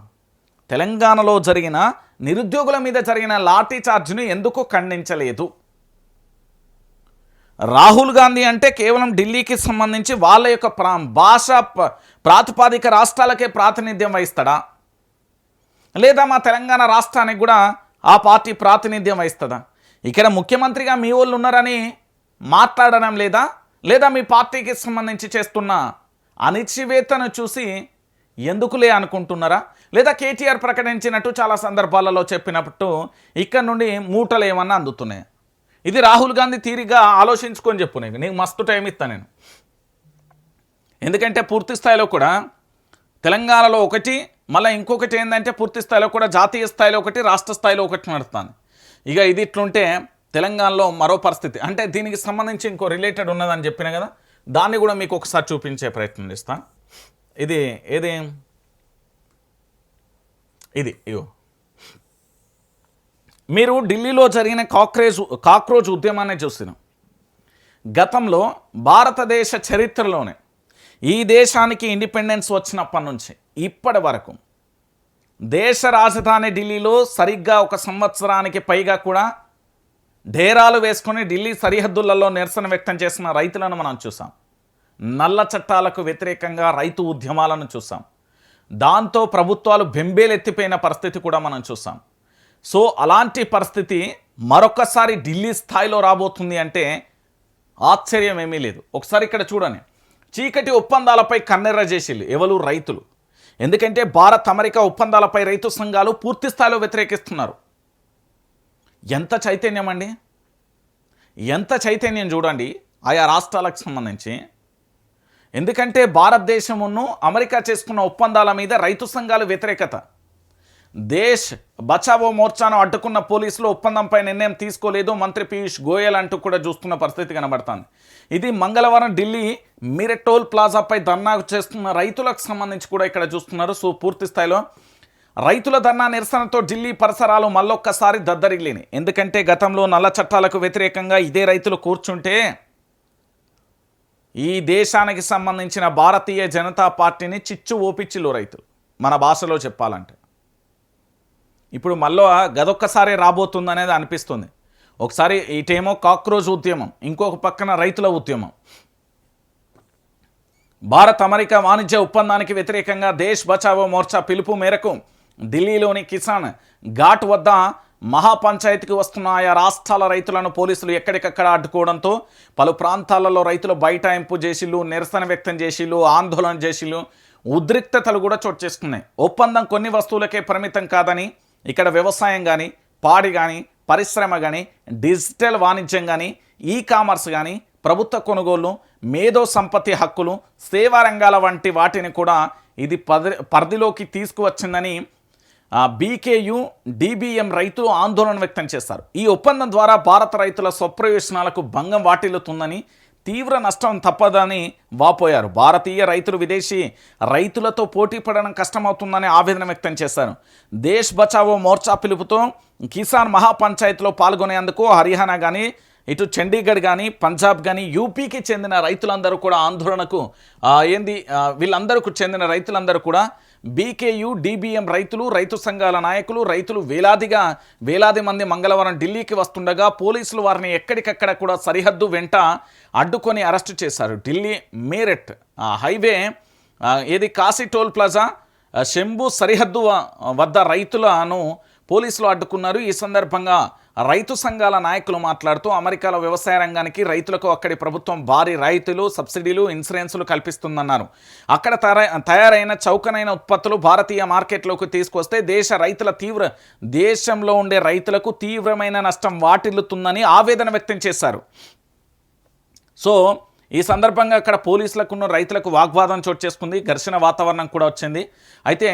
తెలంగాణలో జరిగిన నిరుద్యోగుల మీద జరిగిన లాఠీచార్జ్ను ఎందుకు ఖండించలేదు? రాహుల్ గాంధీ అంటే కేవలం ఢిల్లీకి సంబంధించి వాళ్ళ యొక్క భాషా ప్రాతిపాదిక రాష్ట్రాలకే ప్రాతినిధ్యం వహిస్తాడా, లేదా మా తెలంగాణ రాష్ట్రానికి కూడా ఆ పార్టీ ప్రాతినిధ్యం వహిస్తుందా? ఇక్కడ ముఖ్యమంత్రిగా మీ వాళ్ళు ఉన్నారని మాట్లాడడం లేదా మీ పార్టీకి సంబంధించి చేస్తున్న అణిచివేతను చూసి ఎందుకులే అనుకుంటున్నారా? లేదా కేటీఆర్ ప్రకటించినట్టు చాలా సందర్భాలలో చెప్పినట్టు ఇక్కడ నుండి మూటలు ఏమన్నా అందుతున్నాయి? ఇది రాహుల్ గాంధీ తీరిగ్గా ఆలోచించుకొని చెప్పు. నీకు మస్తు టైం ఇస్తాను నేను. ఎందుకంటే పూర్తి స్థాయిలో కూడా తెలంగాణలో ఒకటి, మళ్ళీ ఇంకొకటి ఏంటంటే పూర్తి స్థాయిలో కూడా జాతీయ స్థాయిలో ఒకటి, రాష్ట్ర స్థాయిలో ఒకటి నడుస్తాను. ఇక ఇది ఇట్లుంటే తెలంగాణలో మరో పరిస్థితి. అంటే దీనికి సంబంధించి ఇంకో రిలేటెడ్ ఉన్నదని చెప్పిన కదా, దాన్ని కూడా మీకు ఒకసారి చూపించే ప్రయత్నం చేస్తాను. ఇది ఇగో, మీరు ఢిల్లీలో జరిగిన కాక్రోచ్ ఉద్యమాన్ని చూస్తున్నాం. గతంలో భారతదేశ చరిత్రలోనే ఈ దేశానికి ఇండిపెండెన్స్ వచ్చినప్పటి నుంచి ఇప్పటి వరకు దేశ రాజధాని ఢిల్లీలో సరిగ్గా 1 సంవత్సరానికి పైగా కూడా డేరాలు వేసుకొని ఢిల్లీ సరిహద్దులలో నిరసన వ్యక్తం చేసిన రైతులను మనం చూసాం. నల్ల చట్టాలకు వ్యతిరేకంగా రైతు ఉద్యమాలను చూసాం. దాంతో ప్రభుత్వాలు బెంబేలెత్తిపోయిన పరిస్థితి కూడా మనం చూసాం. సో అలాంటి పరిస్థితి మరొకసారి ఢిల్లీ స్థాయిలో రాబోతుంది అంటే ఆశ్చర్యం ఏమీ లేదు. ఒకసారి ఇక్కడ చూడండి, చీకటి ఒప్పందాలపై కన్నెర్ర చేసిళ్ళు ఎవరు? రైతులు. ఎందుకంటే భారత్ అమెరికా ఒప్పందాలపై రైతు సంఘాలు పూర్తి స్థాయిలో వ్యతిరేకిస్తున్నారు. ఎంత చైతన్యం అండి, ఎంత చైతన్యం చూడండి ఆయా రాష్ట్రాలకు సంబంధించి. ఎందుకంటే భారతదేశమును అమెరికా చేసుకున్న ఒప్పందాల మీద రైతు సంఘాలు వ్యతిరేకత. దేశ్ బచావో మోర్చాను అడ్డుకున్న పోలీసులు ఒప్పందంపై నిర్ణయం తీసుకోలేదు మంత్రి పీయూష్ గోయల్ అంటూ కూడా చూస్తున్న పరిస్థితి కనబడుతుంది. ఇది మంగళవారం ఢిల్లీ మీరట్ టోల్ ప్లాజాపై ధర్నా చేస్తున్న రైతులకు సంబంధించి కూడా ఇక్కడ చూస్తున్నారు. సో పూర్తి స్థాయిలో రైతుల ధర్నా నిరసనతో ఢిల్లీ పరిసరాలు మళ్ళొక్కసారి దద్దరిల్లిని. ఎందుకంటే గతంలో నల్ల చట్టాలకు వ్యతిరేకంగా ఇదే రైతులు కూర్చుంటే ఈ దేశానికి సంబంధించిన భారతీయ జనతా పార్టీని చిచ్చు ఓపిచ్చిలు రైతులు, మన భాషలో చెప్పాలంటే. ఇప్పుడు మళ్ళీ గదొక్కసారి రాబోతుందనేది అనిపిస్తుంది. ఒకసారి ఇటేమో కాక్రోచ్ ఉద్యమం, ఇంకొక పక్కన రైతుల ఉద్యమం. భారత్ అమెరికా వాణిజ్య ఒప్పందానికి వ్యతిరేకంగా దేశ్ బచావో మోర్చా పిలుపు మేరకు ఢిల్లీలోని కిసాన్ ఘాట్ వద్ద మహాపంచాయతీకి వస్తున్న ఆయా రాష్ట్రాల రైతులను పోలీసులు ఎక్కడికక్కడ అడ్డుకోవడంతో పలు ప్రాంతాలలో రైతులు బైఠాయింపు చేసిళ్ళు, నిరసన వ్యక్తం చేసిళ్ళు, ఆందోళన చేసిళ్ళు, ఉద్రిక్తతలు కూడా చోటు చేసుకున్నాయి. ఒప్పందం కొన్ని వస్తువులకే పరిమితం కాదని, ఇక్కడ వ్యవసాయం కానీ, పాడి కానీ, పరిశ్రమ కానీ, డిజిటల్ వాణిజ్యం కానీ, ఈ కామర్స్ కానీ, ప్రభుత్వ కొనుగోళ్లు, మేధో సంపత్తి హక్కులు, సేవా రంగాల వంటి వాటిని కూడా ఇది పరిధిలోకి తీసుకువచ్చిందని బీకేయూ డీబీఎం రైతులు ఆందోళన వ్యక్తం చేశారు. ఈ ఒప్పందం ద్వారా భారత రైతుల స్వప్రయోజనాలకు భంగం వాటిల్లుతుందని, తీవ్ర నష్టం తప్పదని వాపోయారు. భారతీయ రైతులు విదేశీ రైతులతో పోటీ పడడం కష్టమవుతుందని ఆవేదన వ్యక్తం చేశారు. దేశ్ బచావో మోర్చా పిలుపుతో కిసాన్ మహాపంచాయతీలో పాల్గొనేందుకు హర్యానా కానీ, ఇటు చండీగఢ్ కానీ, పంజాబ్ కానీ, యూపీకి చెందిన రైతులందరూ కూడా ఆందోళనకు వీళ్ళందరికీ చెందిన రైతులందరూ కూడా బీకేయూ డీబీఎం రైతులు, రైతు సంఘాల నాయకులు, రైతులు వేలాది మంది మంగళవారం ఢిల్లీకి వస్తుండగా పోలీసులు వారిని ఎక్కడికక్కడ కూడా సరిహద్దు వెంట అడ్డుకొని అరెస్టు చేశారు. Delhi Meerut highway Kashi toll plaza Shambhu సరిహద్దు వద్ద రైతులను పోలీసులు అడ్డుకున్నారు. ఈ సందర్భంగా రైతు సంఘాల నాయకులు మాట్లాడుతూ అమెరికాలో వ్యవసాయ రంగానికి రైతులకు అక్కడి ప్రభుత్వం భారీ రాయితీలు, సబ్సిడీలు, ఇన్సూరెన్సులు కల్పిస్తుందన్నారు. అక్కడ తయారైన చౌకనైన ఉత్పత్తులు భారతీయ మార్కెట్లోకి తీసుకొస్తే దేశంలో ఉండే రైతులకు తీవ్రమైన నష్టం వాటిల్లుతుందని ఆవేదన వ్యక్తం చేశారు. సో ఈ సందర్భంగా అక్కడ పోలీసులకు రైతులకు వాగ్వాదం చోటు చేసుకుంది, ఘర్షణ వాతావరణం కూడా వచ్చింది. అయితే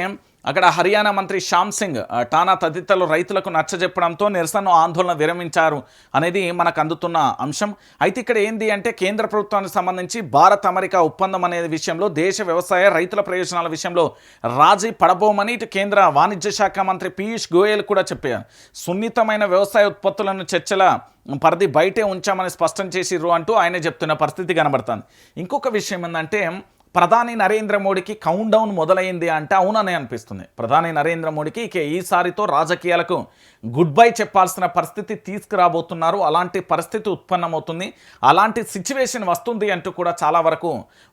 అక్కడ హర్యానా మంత్రి శ్యామ్ సింగ్ టానా తదితరులు రైతులకు నచ్చజెప్పడంతో నిరసన ఆందోళన విరమించారు అనేది మనకు అందుతున్న అంశం. అయితే ఇక్కడ ఏంది అంటే కేంద్ర ప్రభుత్వానికి సంబంధించి భారత్ అమెరికా ఒప్పందం అనే విషయంలో దేశ వ్యవసాయ రైతుల ప్రయోజనాల విషయంలో రాజీ పడబోమని ఇటు కేంద్ర వాణిజ్య శాఖ మంత్రి పీయూష్ గోయల్ కూడా చెప్పారు. సున్నితమైన వ్యవసాయ ఉత్పత్తులను చర్చల పరిధి బయటే ఉంచామని స్పష్టం చేసిర్రు అంటూ ఆయన చెప్తున్న పరిస్థితి కనబడుతుంది. ఇంకొక విషయం ఏంటంటే ప్రధాని నరేంద్ర మోడీకి కౌంట్ డౌన్ మొదలైంది అంటే అవుననే అనిపిస్తుంది. ప్రధాని నరేంద్ర మోడీకి ఇక ఈసారితో రాజకీయాలకు గుడ్ బై చెప్పాల్సిన పరిస్థితి తీసుకురాబోతున్నారు. అలాంటి పరిస్థితి ఉత్పన్నమవుతుంది, అలాంటి సిచ్యువేషన్ వస్తుంది అంటూ కూడా చాలా వరకు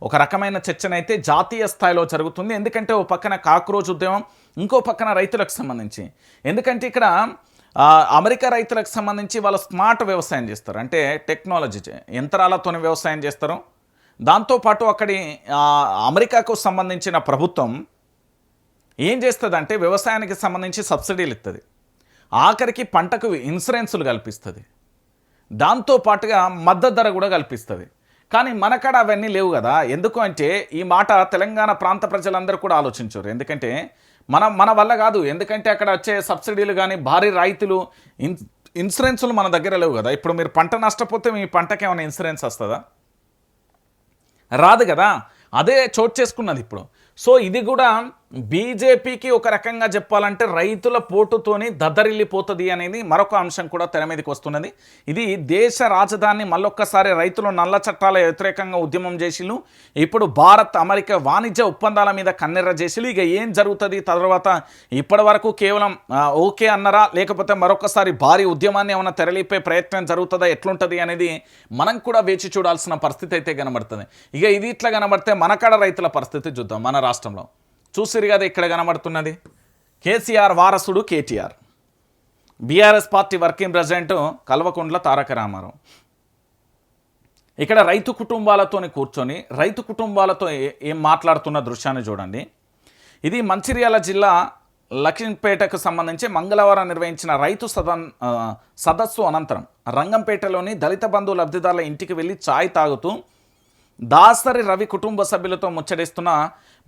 ఒక రకమైన చర్చనైతే జాతీయ స్థాయిలో జరుగుతుంది. ఎందుకంటే ఓ పక్కన కాక్రోచ్ ఉద్యమం, ఇంకో పక్కన రైతులకు సంబంధించి. ఎందుకంటే ఇక్కడ అమెరికా రైతులకు సంబంధించి వాళ్ళు స్మార్ట్ వ్యవసాయం చేస్తారు, అంటే టెక్నాలజీ యంత్రాలతోని వ్యవసాయం చేస్తారు. దాంతోపాటు అక్కడి అమెరికాకు సంబంధించిన ప్రభుత్వం ఏం చేస్తుందంటే వ్యవసాయానికి సంబంధించి సబ్సిడీలు ఇస్తుంది, ఆఖరికి పంటకు ఇన్సూరెన్సులు కల్పిస్తుంది, దాంతోపాటుగా మద్దతు ధర కూడా కల్పిస్తుంది. కానీ మనకాడ అవన్నీ లేవు కదా. ఎందుకు అంటే ఈ మాట తెలంగాణ ప్రాంత ప్రజలందరూ కూడా ఆలోచించారు. ఎందుకంటే మన వల్ల కాదు. ఎందుకంటే అక్కడ వచ్చే సబ్సిడీలు కానీ, భారీ రాయితీలు, ఇన్సూరెన్సులు మన దగ్గర లేవు కదా. ఇప్పుడు మీరు పంట నష్టపోతే మీ పంటకి ఏమైనా ఇన్సూరెన్స్ వస్తుందా? రాదు కదా. అదే చోటు చేసుకున్నది ఇప్పుడు. సో ఇది కూడా బీజేపీకి ఒక రకంగా చెప్పాలంటే రైతుల పోటుతోని దద్దరిల్లిపోతుంది అనేది మరొక అంశం కూడా తెర మీదకి వస్తున్నది. ఇది దేశ రాజధాని మళ్ళొక్కసారి రైతులు నల్ల చట్టాల వ్యతిరేకంగా ఉద్యమం చేసిలు, ఇప్పుడు భారత్ అమెరికా వాణిజ్య ఒప్పందాల మీద కన్నెర్ర చేసిలు. ఇక ఏం జరుగుతుంది తర్వాత? ఇప్పటి వరకు కేవలం ఓకే అన్నరా, లేకపోతే మరొకసారి భారీ ఉద్యమాన్ని ఏమైనా తెరలిపే ప్రయత్నం జరుగుతుందా, ఎట్లుంటుంది అనేది మనం కూడా వేచి చూడాల్సిన పరిస్థితి అయితే కనబడుతుంది. ఇక ఇది ఇట్లా కనబడితే మనకాడ రైతుల పరిస్థితి చూద్దాం. మన రాష్ట్రంలో చూసిరు కదా, ఇక్కడ కనబడుతున్నది కేసీఆర్ వారసుడు KTR, BRS party working president Kalvakuntla Taraka Rama Rao. ఇక్కడ రైతు కుటుంబాలతో కూర్చొని రైతు కుటుంబాలతో ఏం మాట్లాడుతున్న దృశ్యాన్ని చూడండి. ఇది మంచిర్యాల జిల్లా లక్ష్మీపేటకు సంబంధించి మంగళవారం నిర్వహించిన రైతు సదస్సు అనంతరం రంగంపేటలోని దళిత బంధు లబ్ధిదారుల ఇంటికి వెళ్ళి ఛాయ్ తాగుతూ దాసరి రవి కుటుంబ సభ్యులతో ముచ్చడిస్తున్న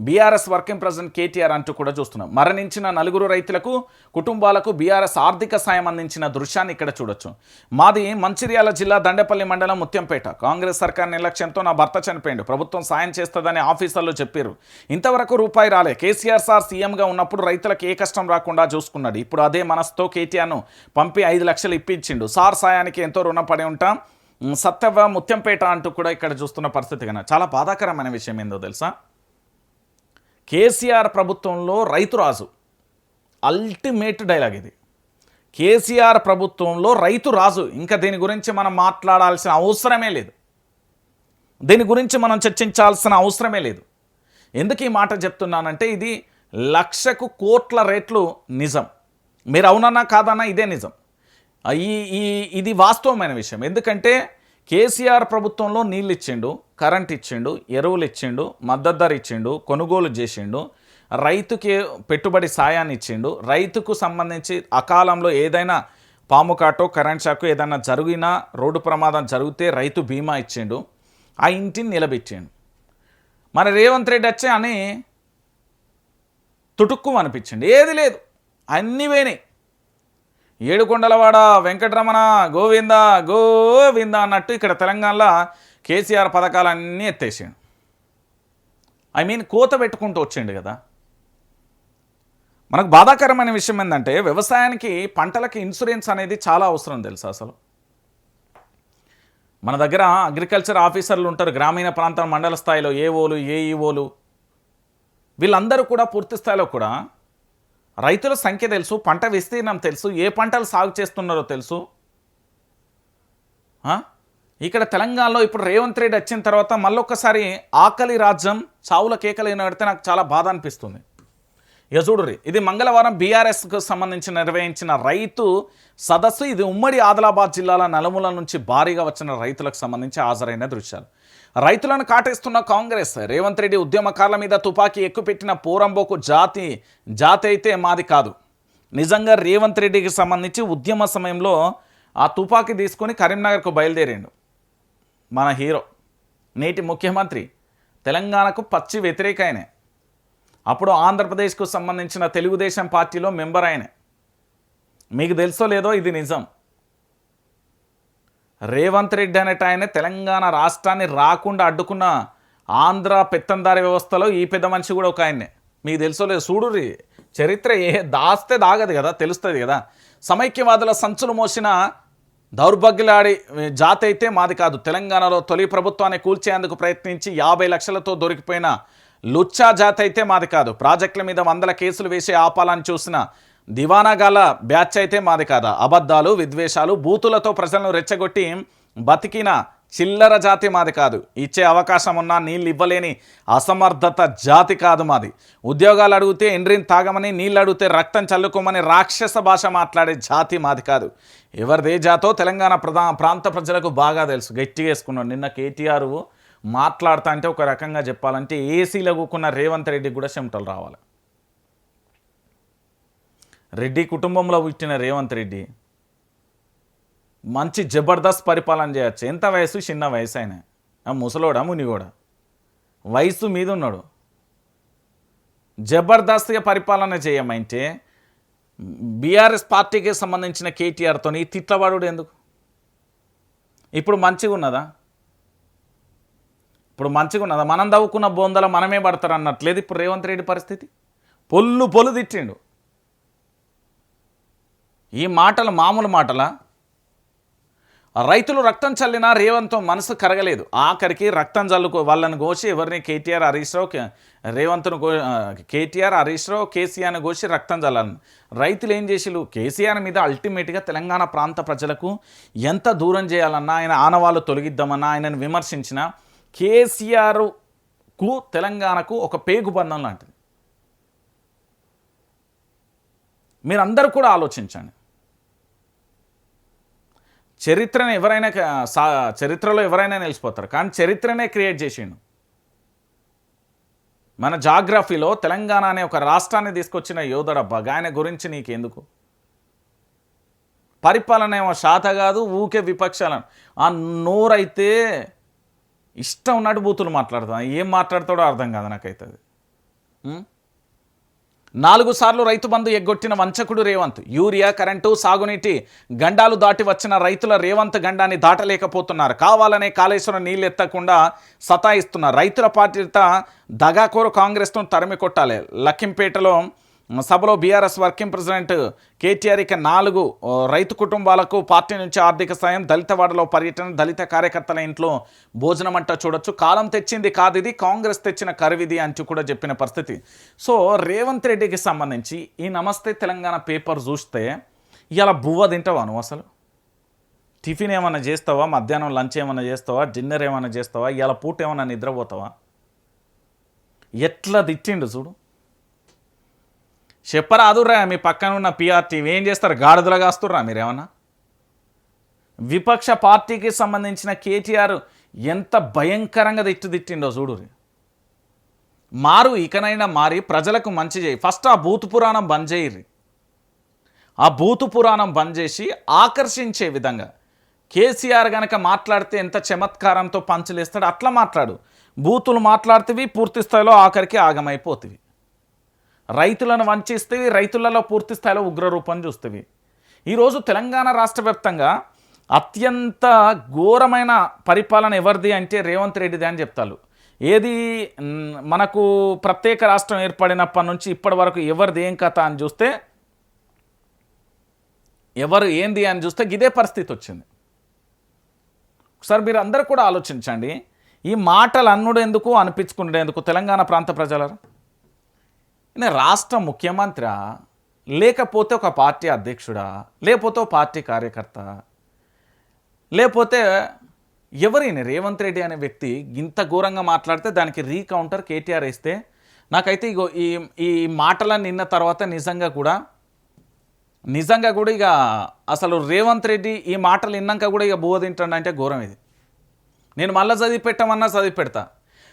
బీఆర్ఎస్ వర్కింగ్ ప్రెసిడెంట్ కేటీఆర్ అంటూ కూడా చూస్తున్నాం. మరణించిన 4 రైతులకు కుటుంబాలకు బీఆర్ఎస్ ఆర్థిక సాయం అందించిన దృశ్యాన్ని ఇక్కడ చూడొచ్చు. మాది మంచిర్యాల జిల్లా దండేపల్లి మండలం ముత్యంపేట. కాంగ్రెస్ సర్కార్ నిర్లక్ష్యంతో నా భర్త చనిపోయిండు. ప్రభుత్వం సాయం చేస్తుందని ఆఫీసర్లు చెప్పారు. ఇంతవరకు రూపాయి రాలే. కేసీఆర్ సార్ సీఎంగా ఉన్నప్పుడు రైతులకు ఏ కష్టం రాకుండా చూసుకున్నాడు. ఇప్పుడు అదే మనసుతో కేటీఆర్ను పంపి 5 లక్షలు ఇప్పించిండు. సార్ సాయానికి ఎంతో రుణపడి ఉంటాం. సత్యవ ముత్యంపేట అంటూ కూడా ఇక్కడ చూస్తున్న పరిస్థితి కన్నా చాలా బాధాకరమైన విషయం ఏందో తెలుసా? కేసీఆర్ ప్రభుత్వంలో రైతు రాజు. అల్టిమేట్ డైలాగ్ ఇది. కేసీఆర్ ప్రభుత్వంలో రైతు రాజు. ఇంకా దీని గురించి మనం మాట్లాడాల్సిన అవసరమే లేదు. దీని గురించి మనం చర్చించాల్సిన అవసరమే లేదు. ఎందుకు ఈ మాట చెప్తున్నానంటే ఇది 1,00,000 కోట్ల రేట్లు నిజం. మీరు అవునన్నా కాదన్నా ఇదే నిజం. ఇది వాస్తవమైన విషయం. ఎందుకంటే కేసీఆర్ ప్రభుత్వంలో నీళ్ళు ఇచ్చిండు, కరెంట్ ఇచ్చిండు, ఎరువులు ఇచ్చిండు, మద్దతు ధర ఇచ్చిండు, కొనుగోలు చేసిండు, రైతుకి పెట్టుబడి సాయాన్ని ఇచ్చిండు, రైతుకు సంబంధించి అకాలంలో ఏదైనా పాము కాటో కరెంట్ షాకు ఏదైనా జరిగినా రోడ్డు ప్రమాదం జరిగితే రైతు బీమా ఇచ్చిండు, ఆ ఇంటిని నిలబెట్టిండు. మరి రేవంత్ రెడ్డి వచ్చి అని తుటుక్కు అనిపించింది. ఏది లేదు, అన్నీ పోయినాయి. ఏడుకొండలవాడ వెంకటరమణ గోవింద గోవింద అన్నట్టు ఇక్కడ తెలంగాణలో కేసీఆర్ పథకాలన్నీ ఎత్తేసాడు. కోత పెట్టుకుంటూ వచ్చిండు కదా. మనకు బాధాకరమైన విషయం ఏంటంటే వ్యవసాయానికి పంటలకి ఇన్సూరెన్స్ అనేది చాలా అవసరం తెలుసు. అసలు మన దగ్గర అగ్రికల్చర్ ఆఫీసర్లు ఉంటారు, గ్రామీణ ప్రాంతం మండల స్థాయిలో ఏఓలు ఏఈఓలు, వీళ్ళందరూ కూడా పూర్తి స్థాయిలో కూడా రైతుల సంఖ్య తెలుసు, పంట విస్తీర్ణం తెలుసు, ఏ పంటలు సాగు చేస్తున్నారో తెలుసు. ఇక్కడ తెలంగాణలో ఇప్పుడు రేవంత్ రెడ్డి వచ్చిన తర్వాత మళ్ళొక్కసారి ఆకలి రాజ్యం చావుల కేకలు వినబడితే నాకు చాలా బాధ అనిపిస్తుంది. ఇక చూడుర్రి, ఇది మంగళవారం బీఆర్ఎస్కు సంబంధించి నిర్వహించిన రైతు సదస్సు. ఇది ఉమ్మడి ఆదిలాబాద్ జిల్లాల నలుమూల నుంచి భారీగా వచ్చిన రైతులకు సంబంధించి హాజరైన దృశ్యాలు. రైతులను కాటేస్తున్న కాంగ్రెస్, రేవంత్ రెడ్డి ఉద్యమకారుల మీద తుపాకీ ఎక్కుపెట్టిన పోరంబోకు జాతి అయితే మాది కాదు. నిజంగా రేవంత్ రెడ్డికి సంబంధించి ఉద్యమ సమయంలో ఆ తుపాకీ తీసుకొని కరీంనగర్కు బయలుదేరిండు మన హీరో, నేటి ముఖ్యమంత్రి. తెలంగాణకు పచ్చి వ్యతిరేక ఆయనే. అప్పుడు ఆంధ్రప్రదేశ్కు సంబంధించిన తెలుగుదేశం పార్టీలో మెంబర్ ఆయనే. మీకు తెలుసో లేదో ఇది నిజం. రేవంత్ రెడ్డి అనేట ఆయన తెలంగాణ రాష్ట్రాన్ని రాకుండా అడ్డుకున్న ఆంధ్ర పెత్తందారి వ్యవస్థలో ఈ పెద్ద మనిషి కూడా ఒక ఆయన్నే. మీకు తెలుసో లేదు చూడుర్రి, చరిత్ర దాస్తే దాగదు కదా, తెలుస్తుంది కదా. సమైక్యవాదుల సంచులు మోసిన దౌర్భాగ్యలాడి జాతి అయితే మాది కాదు. తెలంగాణలో తొలి ప్రభుత్వాన్ని కూల్చేందుకు ప్రయత్నించి 50 లక్షలతో దొరికిపోయిన లుచ్చా జాతి అయితే మాది కాదు. ప్రాజెక్టుల మీద 100 కేసులు వేసి ఆపాలని చూసిన దివానాగాల బ్యాచ్ అయితే మాది కాదా. అబద్ధాలు విద్వేషాలు బూతులతో ప్రజలను రెచ్చగొట్టి బతికిన చిల్లర జాతి మాది కాదు. ఇచ్చే అవకాశం ఉన్నా నీళ్ళు ఇవ్వలేని అసమర్థత జాతి కాదు మాది. ఉద్యోగాలు అడిగితే ఎండ్రిని తాగమని, నీళ్ళు అడిగితే రక్తం చల్లుకోమని రాక్షస భాష మాట్లాడే జాతి మాది కాదు. ఎవరిదే జాతో తెలంగాణ ప్రాంత ప్రజలకు బాగా తెలుసు. గట్టిగా వేసుకున్నాడు. నిన్న కేటీఆర్ మాట్లాడుతా అంటే ఒక రకంగా చెప్పాలంటే ఏసీలో కూకున్న రేవంత్ రెడ్డికి కూడా చెమటలు రావాలి. రెడ్డి కుటుంబంలో పుట్టిన రేవంత్ రెడ్డి మంచి జబర్దస్త్ పరిపాలన చేయొచ్చు. ఎంత వయసు, చిన్న వయసు అయినా, ముసలోడా మునిగోడా, వయసు మీద ఉన్నాడు. జబర్దస్త్గా పరిపాలన చేయమంటే బీఆర్ఎస్ పార్టీకి సంబంధించిన కేటీఆర్తో ఈ తిట్లవాడు ఎందుకు? ఇప్పుడు మంచిగా ఉన్నదా? మనం దవ్వుకున్న బోందల మనమే పడతారు అన్నట్లేదు ఇప్పుడు రేవంత్ రెడ్డి పరిస్థితి. పొల్లు తిట్టిండు. ఈ మాటలు మామూలు మాటలా? రైతులు రక్తం చల్లినా రేవంత్ మనసు కరగలేదు. ఆఖరికి రక్తం చల్లుకో వాళ్ళని గోసి ఎవరిని కేటీఆర్ హరీష్ రావు కేసీఆర్ని గోసి రక్తం చల్లాలని రైతులు ఏం చేసిలు? కేసీఆర్ మీద అల్టిమేట్గా తెలంగాణ ప్రాంత ప్రజలకు ఎంత దూరం చేయాలన్నా, ఆయన ఆనవాళ్ళు తొలగిద్దామన్నా, ఆయనను విమర్శించిన కేసీఆర్కు తెలంగాణకు ఒక పేగుబంధం లాంటిది. మీరందరూ కూడా ఆలోచించండి. చరిత్రలో ఎవరైనా నిలిచిపోతారు, కానీ చరిత్రనే క్రియేట్ చేసిండు. మన జాగ్రఫీలో తెలంగాణ అనే ఒక రాష్ట్రాన్ని తీసుకొచ్చిన యోధుడబ్బా, ఆయన గురించి నీకెందుకు? పరిపాలన ఏమో శాత కాదు, ఊకే విపక్షాలను ఆ నోరైతే ఇష్టం ఉన్నట్టు బూతులు మాట్లాడతాను. ఏం మాట్లాడతాడో అర్థం కాదు నాకైతే అది. 4 సార్లు రైతు బంధు ఎగ్గొట్టిన వంచకుడు రేవంత్. యూరియా, కరెంటు, సాగునీటి గండాలు దాటి వచ్చిన రైతుల రేవంత్ గండాన్ని దాటలేకపోతున్నారు. కావాలనే కాళేశ్వరం నీళ్ళు ఎత్తకుండా సతాయిస్తున్నారు. రైతుల పార్టీత దగాకోరు కాంగ్రెస్ను తరిమి కొట్టాలి. లక్కింపేటలో సభలో బీఆర్ఎస్ వర్కింగ్ ప్రెసిడెంట్ కేటీఆర్ ఇక 4 రైతు కుటుంబాలకు పార్టీ నుంచి ఆర్థిక సాయం. దళితవాడలో పర్యటన, దళిత కార్యకర్తల ఇంట్లో భోజనం అంట చూడొచ్చు. కాలం తెచ్చింది కాదు ఇది, కాంగ్రెస్ తెచ్చిన కరువిది అంటూ కూడా చెప్పిన పరిస్థితి. సో రేవంత్ రెడ్డికి సంబంధించి ఈ నమస్తే తెలంగాణ పేపర్ చూస్తే ఇలా బువ్వ తింటావా నువ్వు? అసలు టిఫిన్ ఏమైనా చేస్తావా? మధ్యాహ్నం లంచ్ ఏమైనా చేస్తావా? డిన్నర్ ఏమైనా చేస్తావా? ఇలా పూట ఏమైనా నిద్రపోతావా? ఎట్లా తిట్టిండు చూడు. చెప్పరాదుర్రా మీ పక్కన ఉన్న పిఆర్టీ ఏం చేస్తారు? గాడిదలు కాస్తుర్రా మీరేమన్నా? విపక్ష పార్టీకి సంబంధించిన కేటీఆర్ ఎంత భయంకరంగా తిట్టిండో చూడు. ఇకనైనా మారి ప్రజలకు మంచి చేయి. ఫస్ట్ ఆ భూతు పురాణం బంద్ చేయర్రి. ఆ భూతు పురాణం బంద్ చేసి ఆకర్షించే విధంగా కేసీఆర్ గనక మాట్లాడితే ఎంత చమత్కారంతో పంచలేస్తాడు అట్లా మాట్లాడు. బూతులు మాట్లాడితేవి పూర్తి స్థాయిలో ఆఖరికి ఆగమైపోతుంది. రైతులను వంచిస్తేవి, రైతులలో పూర్తి స్థాయిలో ఉగ్రరూపం చూస్తేవి. ఈరోజు తెలంగాణ రాష్ట్ర వ్యాప్తంగా అత్యంత ఘోరమైన పరిపాలన ఎవరిది అంటే రేవంత్ రెడ్డిది అని చెప్తారు. ఏది మనకు ప్రత్యేక రాష్ట్రం ఏర్పడినప్పటి నుంచి ఇప్పటి వరకు ఎవరిది ఏం కథ అని చూస్తే, ఎవరు ఏంది అని చూస్తే ఇదే పరిస్థితి వచ్చింది. ఒకసారి మీరు అందరూ కూడా ఆలోచించండి. ఈ మాటలు అన్నుడు ఎందుకు, అనిపించుకునేందుకు తెలంగాణ ప్రాంత ప్రజలరా? రాష్ట్ర ముఖ్యమంత్రి, లేకపోతే ఒక పార్టీ అధ్యక్షుడా, లేకపోతే ఒక పార్టీ కార్యకర్త, లేకపోతే ఎవరైనా రేవంత్ రెడ్డి అనే వ్యక్తి ఇంత ఘోరంగా మాట్లాడితే దానికి రీకౌంటర్ కేటీఆర్ ఇస్తే, నాకైతే ఇగో ఈ మాటలను నిన్న తర్వాత నిజంగా కూడా ఇక అసలు రేవంత్ రెడ్డి ఈ మాటలు విన్నాక కూడా ఇక బువ్వ తింటాడంటే ఘోరం ఇది. నేను మళ్ళీ చదివి పెట్టమన్నా చదివి పెడతా.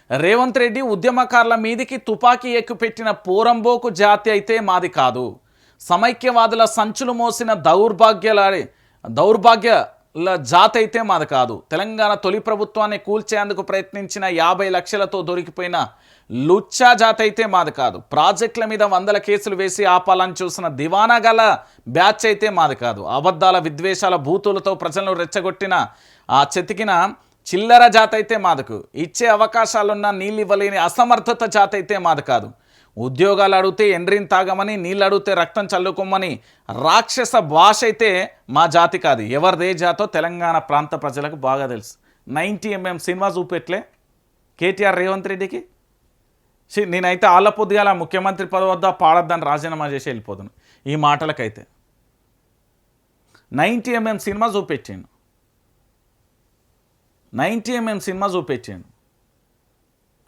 రేవంత్ రెడ్డి ఉద్యమకారుల మీదికి తుపాకీ ఎక్కుపెట్టిన పోరంబోకు జాతి అయితే మాది కాదు. సమైక్యవాదుల సంచులు మోసిన దౌర్భాగ్యాల జాతి అయితే మాది కాదు. తెలంగాణ తొలి ప్రభుత్వాన్ని కూల్చేందుకు ప్రయత్నించిన 50 లక్షలతో దొరికిపోయిన లుచ్చా జాతి అయితే మాది కాదు. ప్రాజెక్టుల మీద 100 కేసులు వేసి ఆపాలని చూసిన దివానా గల బ్యాచ్ అయితే మాది కాదు. అబద్ధాల, విద్వేషాల, బూతులతో ప్రజలను రెచ్చగొట్టిన చెతికిన చిల్లర జాతి అయితే మాదకు. ఇచ్చే అవకాశాలున్న నీళ్ళు ఇవ్వలేని అసమర్థత జాతి అయితే మాది కాదు. ఉద్యోగాలు అడిగితే ఎండ్రిని తాగమని, నీళ్ళు అడిగితే రక్తం చల్లుకోమని రాక్షస భాష అయితే మా జాతి కాదు. ఎవరిదే జాతో తెలంగాణ ప్రాంత ప్రజలకు బాగా తెలుసు. 90mm సినిమా చూపెట్లే కేటీఆర్ రేవంత్ రెడ్డికి. నేనైతే ఆళ్ళ పొద్దుగాల ముఖ్యమంత్రి పదవి వద్ద పాడద్దని రాజీనామా చేసి వెళ్ళిపోతాను ఈ మాటలకైతే. 90mm cinema చూపెట్టాను, 90mm cinema చూపెట్టాను.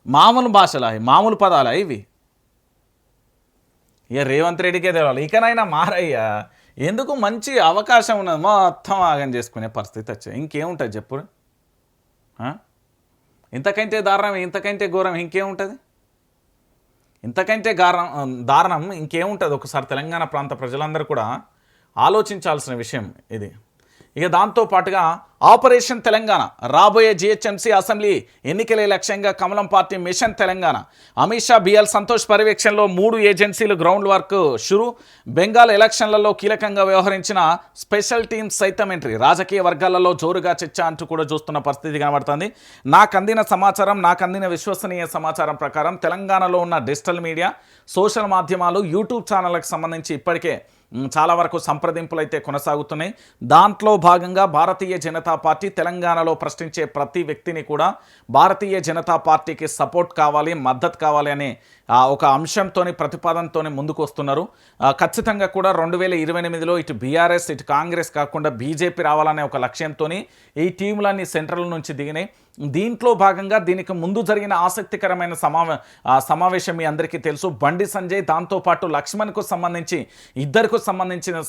మామూలు భాషలా, మామూలు పదాలా ఇవి? ఇక రేవంత్ రెడ్డికే తెలవాలి. ఇకనైనా మారయ్యా, ఎందుకు మంచి అవకాశం ఉన్నది మొత్తం ఆగం చేసుకునే పరిస్థితి వచ్చాయి. ఇంకేముంటుంది చెప్పు? ఇంతకంటే దారుణం, ఇంతకంటే ఘోరం ఇంకేముంటుంది? ఇంతకంటే దారుణం ఇంకేముంటుంది? ఒకసారి తెలంగాణ ప్రాంత ప్రజలందరూ కూడా ఆలోచించాల్సిన విషయం ఇది. ఇక దాంతోపాటుగా ఆపరేషన్ తెలంగాణ, రాబోయే జిహెచ్ఎంసీ అసెంబ్లీ ఎన్నికలే లక్ష్యంగా కమలం పార్టీ మిషన్ తెలంగాణ. అమిత్ షా, బిఎల్ సంతోష్ పర్యవేక్షణలో 3 ఏజెన్సీలు గ్రౌండ్ వర్క్ షురు. బెంగాల్ ఎలక్షన్లలో కీలకంగా వ్యవహరించిన స్పెషల్ టీమ్స్ సైతం ఎంట్రీ. రాజకీయ వర్గాలలో జోరుగా చర్చ అంటూ కూడా చూస్తున్న పరిస్థితి కనబడుతుంది. నాకు అందిన విశ్వసనీయ సమాచారం ప్రకారం తెలంగాణలో ఉన్న డిజిటల్ మీడియా, సోషల్ మాధ్యమాలు, యూట్యూబ్ ఛానళ్ళకు సంబంధించి ఇప్పటికే చాలా వరకు సంప్రదింపులు అయితే కొనసాగుతున్నాయి. దాంట్లో భాగంగా భారతీయ జనతా పార్టీ తెలంగాణలో ప్రశ్నించే ప్రతి వ్యక్తిని కూడా భారతీయ జనతా పార్టీకి సపోర్ట్ కావాలి, మద్దతు కావాలి అని ఒక అంశంతోని ప్రతిపాదనతోని ముందుకు వస్తున్నారు. ఖచ్చితంగా కూడా 2028లో ఇటు బీఆర్ఎస్ ఇటు కాంగ్రెస్ కాకుండా బీజేపీ రావాలనే ఒక లక్ష్యంతోని ఈ టీములన్నీ సెంట్రల్ నుంచి దిగినాయి. దీంట్లో భాగంగా దీనికి ముందు జరిగిన ఆసక్తికరమైన సమావేశం మీ అందరికీ తెలుసు. బండి సంజయ్ దాంతోపాటు లక్ష్మణ్కు సంబంధించి ఇద్దరికి సంబంధించిన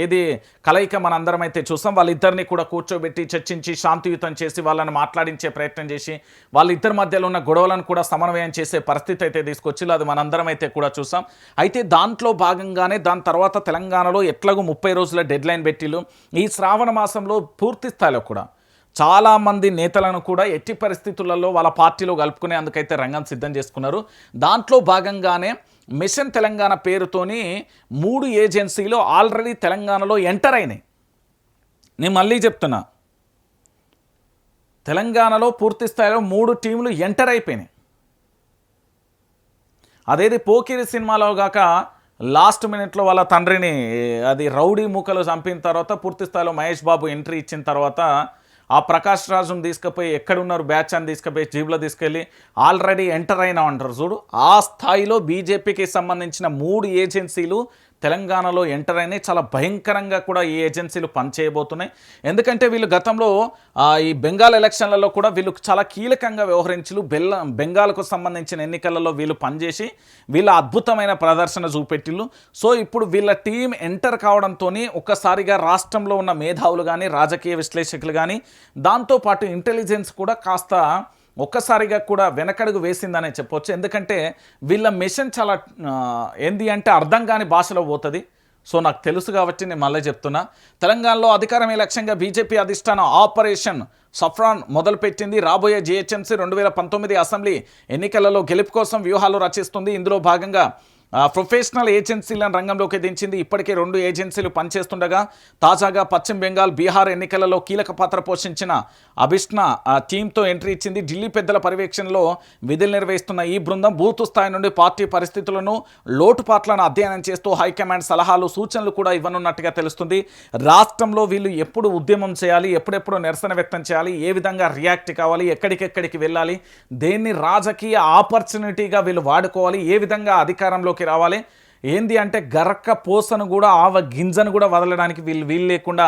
ఏది కలయిక మనందరం అయితే చూసాం. వాళ్ళిద్దరిని కూడా కూర్చోబెట్టి చర్చించి శాంతియుతం చేసి వాళ్ళని మాట్లాడించే ప్రయత్నం చేసి వాళ్ళిద్దరి మధ్యలో ఉన్న గొడవలను కూడా సమన్వయం చేసే పరిస్థితి అయితే తీసుకొచ్చి అది మనందరం అయితే కూడా చూసాం. అయితే దాంట్లో భాగంగానే దాని తర్వాత తెలంగాణలో ఎట్లాగో 30 రోజుల డెడ్ లైన్ పెట్టిలు. ఈ శ్రావణ మాసంలో పూర్తి స్థాయిలో కూడా చాలామంది నేతలను కూడా ఎట్టి పరిస్థితులలో వాళ్ళ పార్టీలో కలుపుకునే అందుకైతే రంగం సిద్ధం చేసుకున్నారు. దాంట్లో భాగంగానే మిషన్ తెలంగాణ పేరుతోని 3 ఏజెన్సీలు ఆల్రెడీ తెలంగాణలో ఎంటర్ అయినాయి. నేను మళ్ళీ చెప్తున్నా, తెలంగాణలో పూర్తి స్థాయిలో 3 టీములు ఎంటర్ అయిపోయినాయి. అదేది పోకిరి సినిమాలో గాక లాస్ట్ మినిట్లో వాళ్ళ తండ్రిని అది రౌడీ మూకలు చంపిన తర్వాత పూర్తి స్థాయిలో మహేష్ బాబు ఎంట్రీ ఇచ్చిన తర్వాత ఆ ప్రకాష్ రాజును తీసుకుపోయి ఎక్కడున్నారు బ్యాచ్ అని తీసుకుపోయి జీబులో తీసుకెళ్ళి ఆల్రెడీ ఎంటర్ అయినా అంటారు చూడు. ఆ స్థాయిలో బీజేపీకి సంబంధించిన 3 ఏజెన్సీలు తెలంగాణలో ఎంటర్ అయినాయి. చాలా భయంకరంగా కూడా ఈ ఏజెన్సీలు పనిచేయబోతున్నాయి. ఎందుకంటే వీళ్ళు గతంలో ఈ బెంగాల్ ఎలక్షన్లలో కూడా వీళ్ళు చాలా కీలకంగా వ్యవహరించు బెంగాల్కు సంబంధించిన ఎన్నికలలో వీళ్ళు పనిచేసి వీళ్ళ అద్భుతమైన ప్రదర్శన చూపెట్టిళ్ళు. సో ఇప్పుడు వీళ్ళ టీం ఎంటర్ కావడంతో ఒక్కసారిగా రాష్ట్రంలో ఉన్న మేధావులు కానీ రాజకీయ విశ్లేషకులు కానీ దాంతోపాటు ఇంటెలిజెన్స్ కూడా కాస్త ఒక్కసారిగా కూడా వెనకడుగు వేసిందనే చెప్పొచ్చు. ఎందుకంటే వీళ్ళ మిషన్ చాలా ఏంది అంటే అర్థం కాని భాషలో పోతుంది. సో నాకు తెలుసు కాబట్టి నేను మళ్ళీ చెప్తున్నా, తెలంగాణలో అధికారమే లక్ష్యంగా బీజేపీ అధిష్టానం ఆపరేషన్ సఫ్రాన్ మొదలుపెట్టింది. రాబోయే జీహెచ్ఎంసీ 2019 అసెంబ్లీ ఎన్నికలలో గెలుపు కోసం వ్యూహాలు రచిస్తుంది. ఇందులో భాగంగా ప్రొఫెషనల్ ఏజెన్సీలను రంగంలోకి దించింది. ఇప్పటికే 2 ఏజెన్సీలు పనిచేస్తుండగా తాజాగా పశ్చిమ బెంగాల్ బీహార్ ఎన్నికలలో కీలక పాత్ర పోషించిన అభిష్నా టీంతో ఎంట్రీ ఇచ్చింది. ఢిల్లీ పెద్దల పర్యవేక్షణలో విధులు నిర్వహిస్తున్న ఈ బృందం బూత్ స్థాయి నుండి పార్టీ పరిస్థితులను లోటుపాట్లను అధ్యయనం చేస్తూ హైకమాండ్ సలహాలు సూచనలు కూడా ఇవ్వనున్నట్టుగా తెలుస్తుంది. రాష్ట్రంలో వీళ్ళు ఎప్పుడు ఉద్యమం చేయాలి, ఎప్పుడెప్పుడు నిరసన వ్యక్తం చేయాలి, ఏ విధంగా రియాక్ట్ కావాలి, ఎక్కడికెక్కడికి వెళ్ళాలి, దేన్ని రాజకీయ ఆపర్చునిటీగా వీళ్ళు వాడుకోవాలి, ఏ విధంగా అధికారంలోకి రావాలి, ఏంది అంటే గరక్క పోసను కూడా ఆవ గింజను కూడా వదలడానికి వీళ్ళు లేకుండా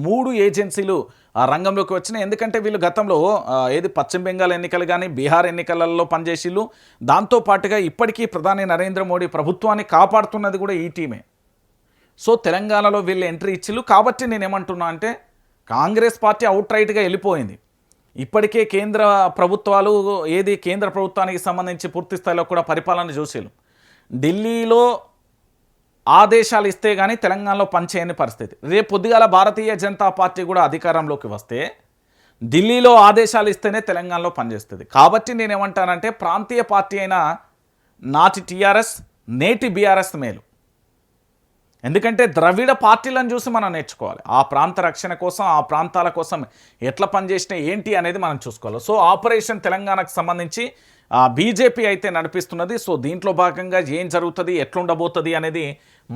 3 ఏజెన్సీలు ఆ రంగంలోకి వచ్చినాయి. ఎందుకంటే వీళ్ళు గతంలో ఏది పశ్చిమ బెంగాల్ ఎన్నికలు కానీ బీహార్ ఎన్నికలలో పనిచేసిళ్ళు. దాంతోపాటుగా ఇప్పటికీ ప్రధాని నరేంద్ర మోడీ ప్రభుత్వాన్ని కాపాడుతున్నది కూడా ఈ టీమే. సో తెలంగాణలో వీళ్ళు ఎంట్రీ ఇచ్చిళ్ళు. కాబట్టి నేనేమంటున్నా అంటే కాంగ్రెస్ పార్టీ అవుట్ రైట్గా వెళ్ళిపోయింది. ఇప్పటికే కేంద్ర ప్రభుత్వాలు కేంద్ర ప్రభుత్వానికి సంబంధించి పూర్తి స్థాయిలో కూడా పరిపాలన చూసేలు. ఢిల్లీలో ఆదేశాలు ఇస్తే కానీ తెలంగాణలో పనిచేయని పరిస్థితి. రేపు పొద్దుగాల భారతీయ జనతా పార్టీ కూడా అధికారంలోకి వస్తే ఢిల్లీలో ఆదేశాలు ఇస్తేనే తెలంగాణలో పనిచేస్తుంది. కాబట్టి నేనేమంటానంటే ప్రాంతీయ పార్టీ అయిన నాటి టీఆర్ఎస్ నేటి బీఆర్ఎస్ మేలు. ఎందుకంటే ద్రవిడ పార్టీలను చూసి మనం నేర్చుకోవాలి. ఆ ప్రాంత రక్షణ కోసం ఆ ప్రాంతాల కోసం ఎట్లా పనిచేసినా ఏంటి అనేది మనం చూసుకోవాలి. సో ఆపరేషన్ తెలంగాణకు సంబంధించి బీజేపీ అయితే నడిపిస్తున్నది. సో దీంట్లో భాగంగా ఏం జరుగుతుంది, ఎట్లుండబోతుంది అనేది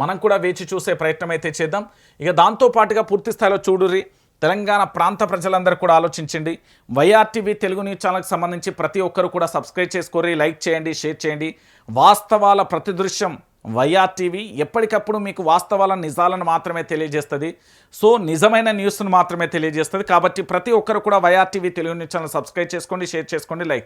మనం కూడా వేచి చూసే ప్రయత్నం అయితే చేద్దాం. ఇక దాంతోపాటుగా పూర్తి స్థాయిలో చూడుర్రి తెలంగాణ ప్రాంత ప్రజలందరూ కూడా ఆలోచించండి. వైఆర్టీవీ తెలుగు న్యూస్ ఛానల్కి సంబంధించి ప్రతి ఒక్కరు కూడా సబ్స్క్రైబ్ చేసుకోరి, లైక్ చేయండి, షేర్ చేయండి. వాస్తవాల ప్రతిదృశ్యం వైఆర్టీవీ ఎప్పటికప్పుడు మీకు వాస్తవాల నిజాలను మాత్రమే తెలియజేస్తుంది. సో నిజమైన న్యూస్ను మాత్రమే తెలియజేస్తుంది. కాబట్టి ప్రతి ఒక్కరు కూడా YRTV Telugu news channel subscribe చేసుకోండి, షేర్ చేసుకోండి, లైక్ చేయండి.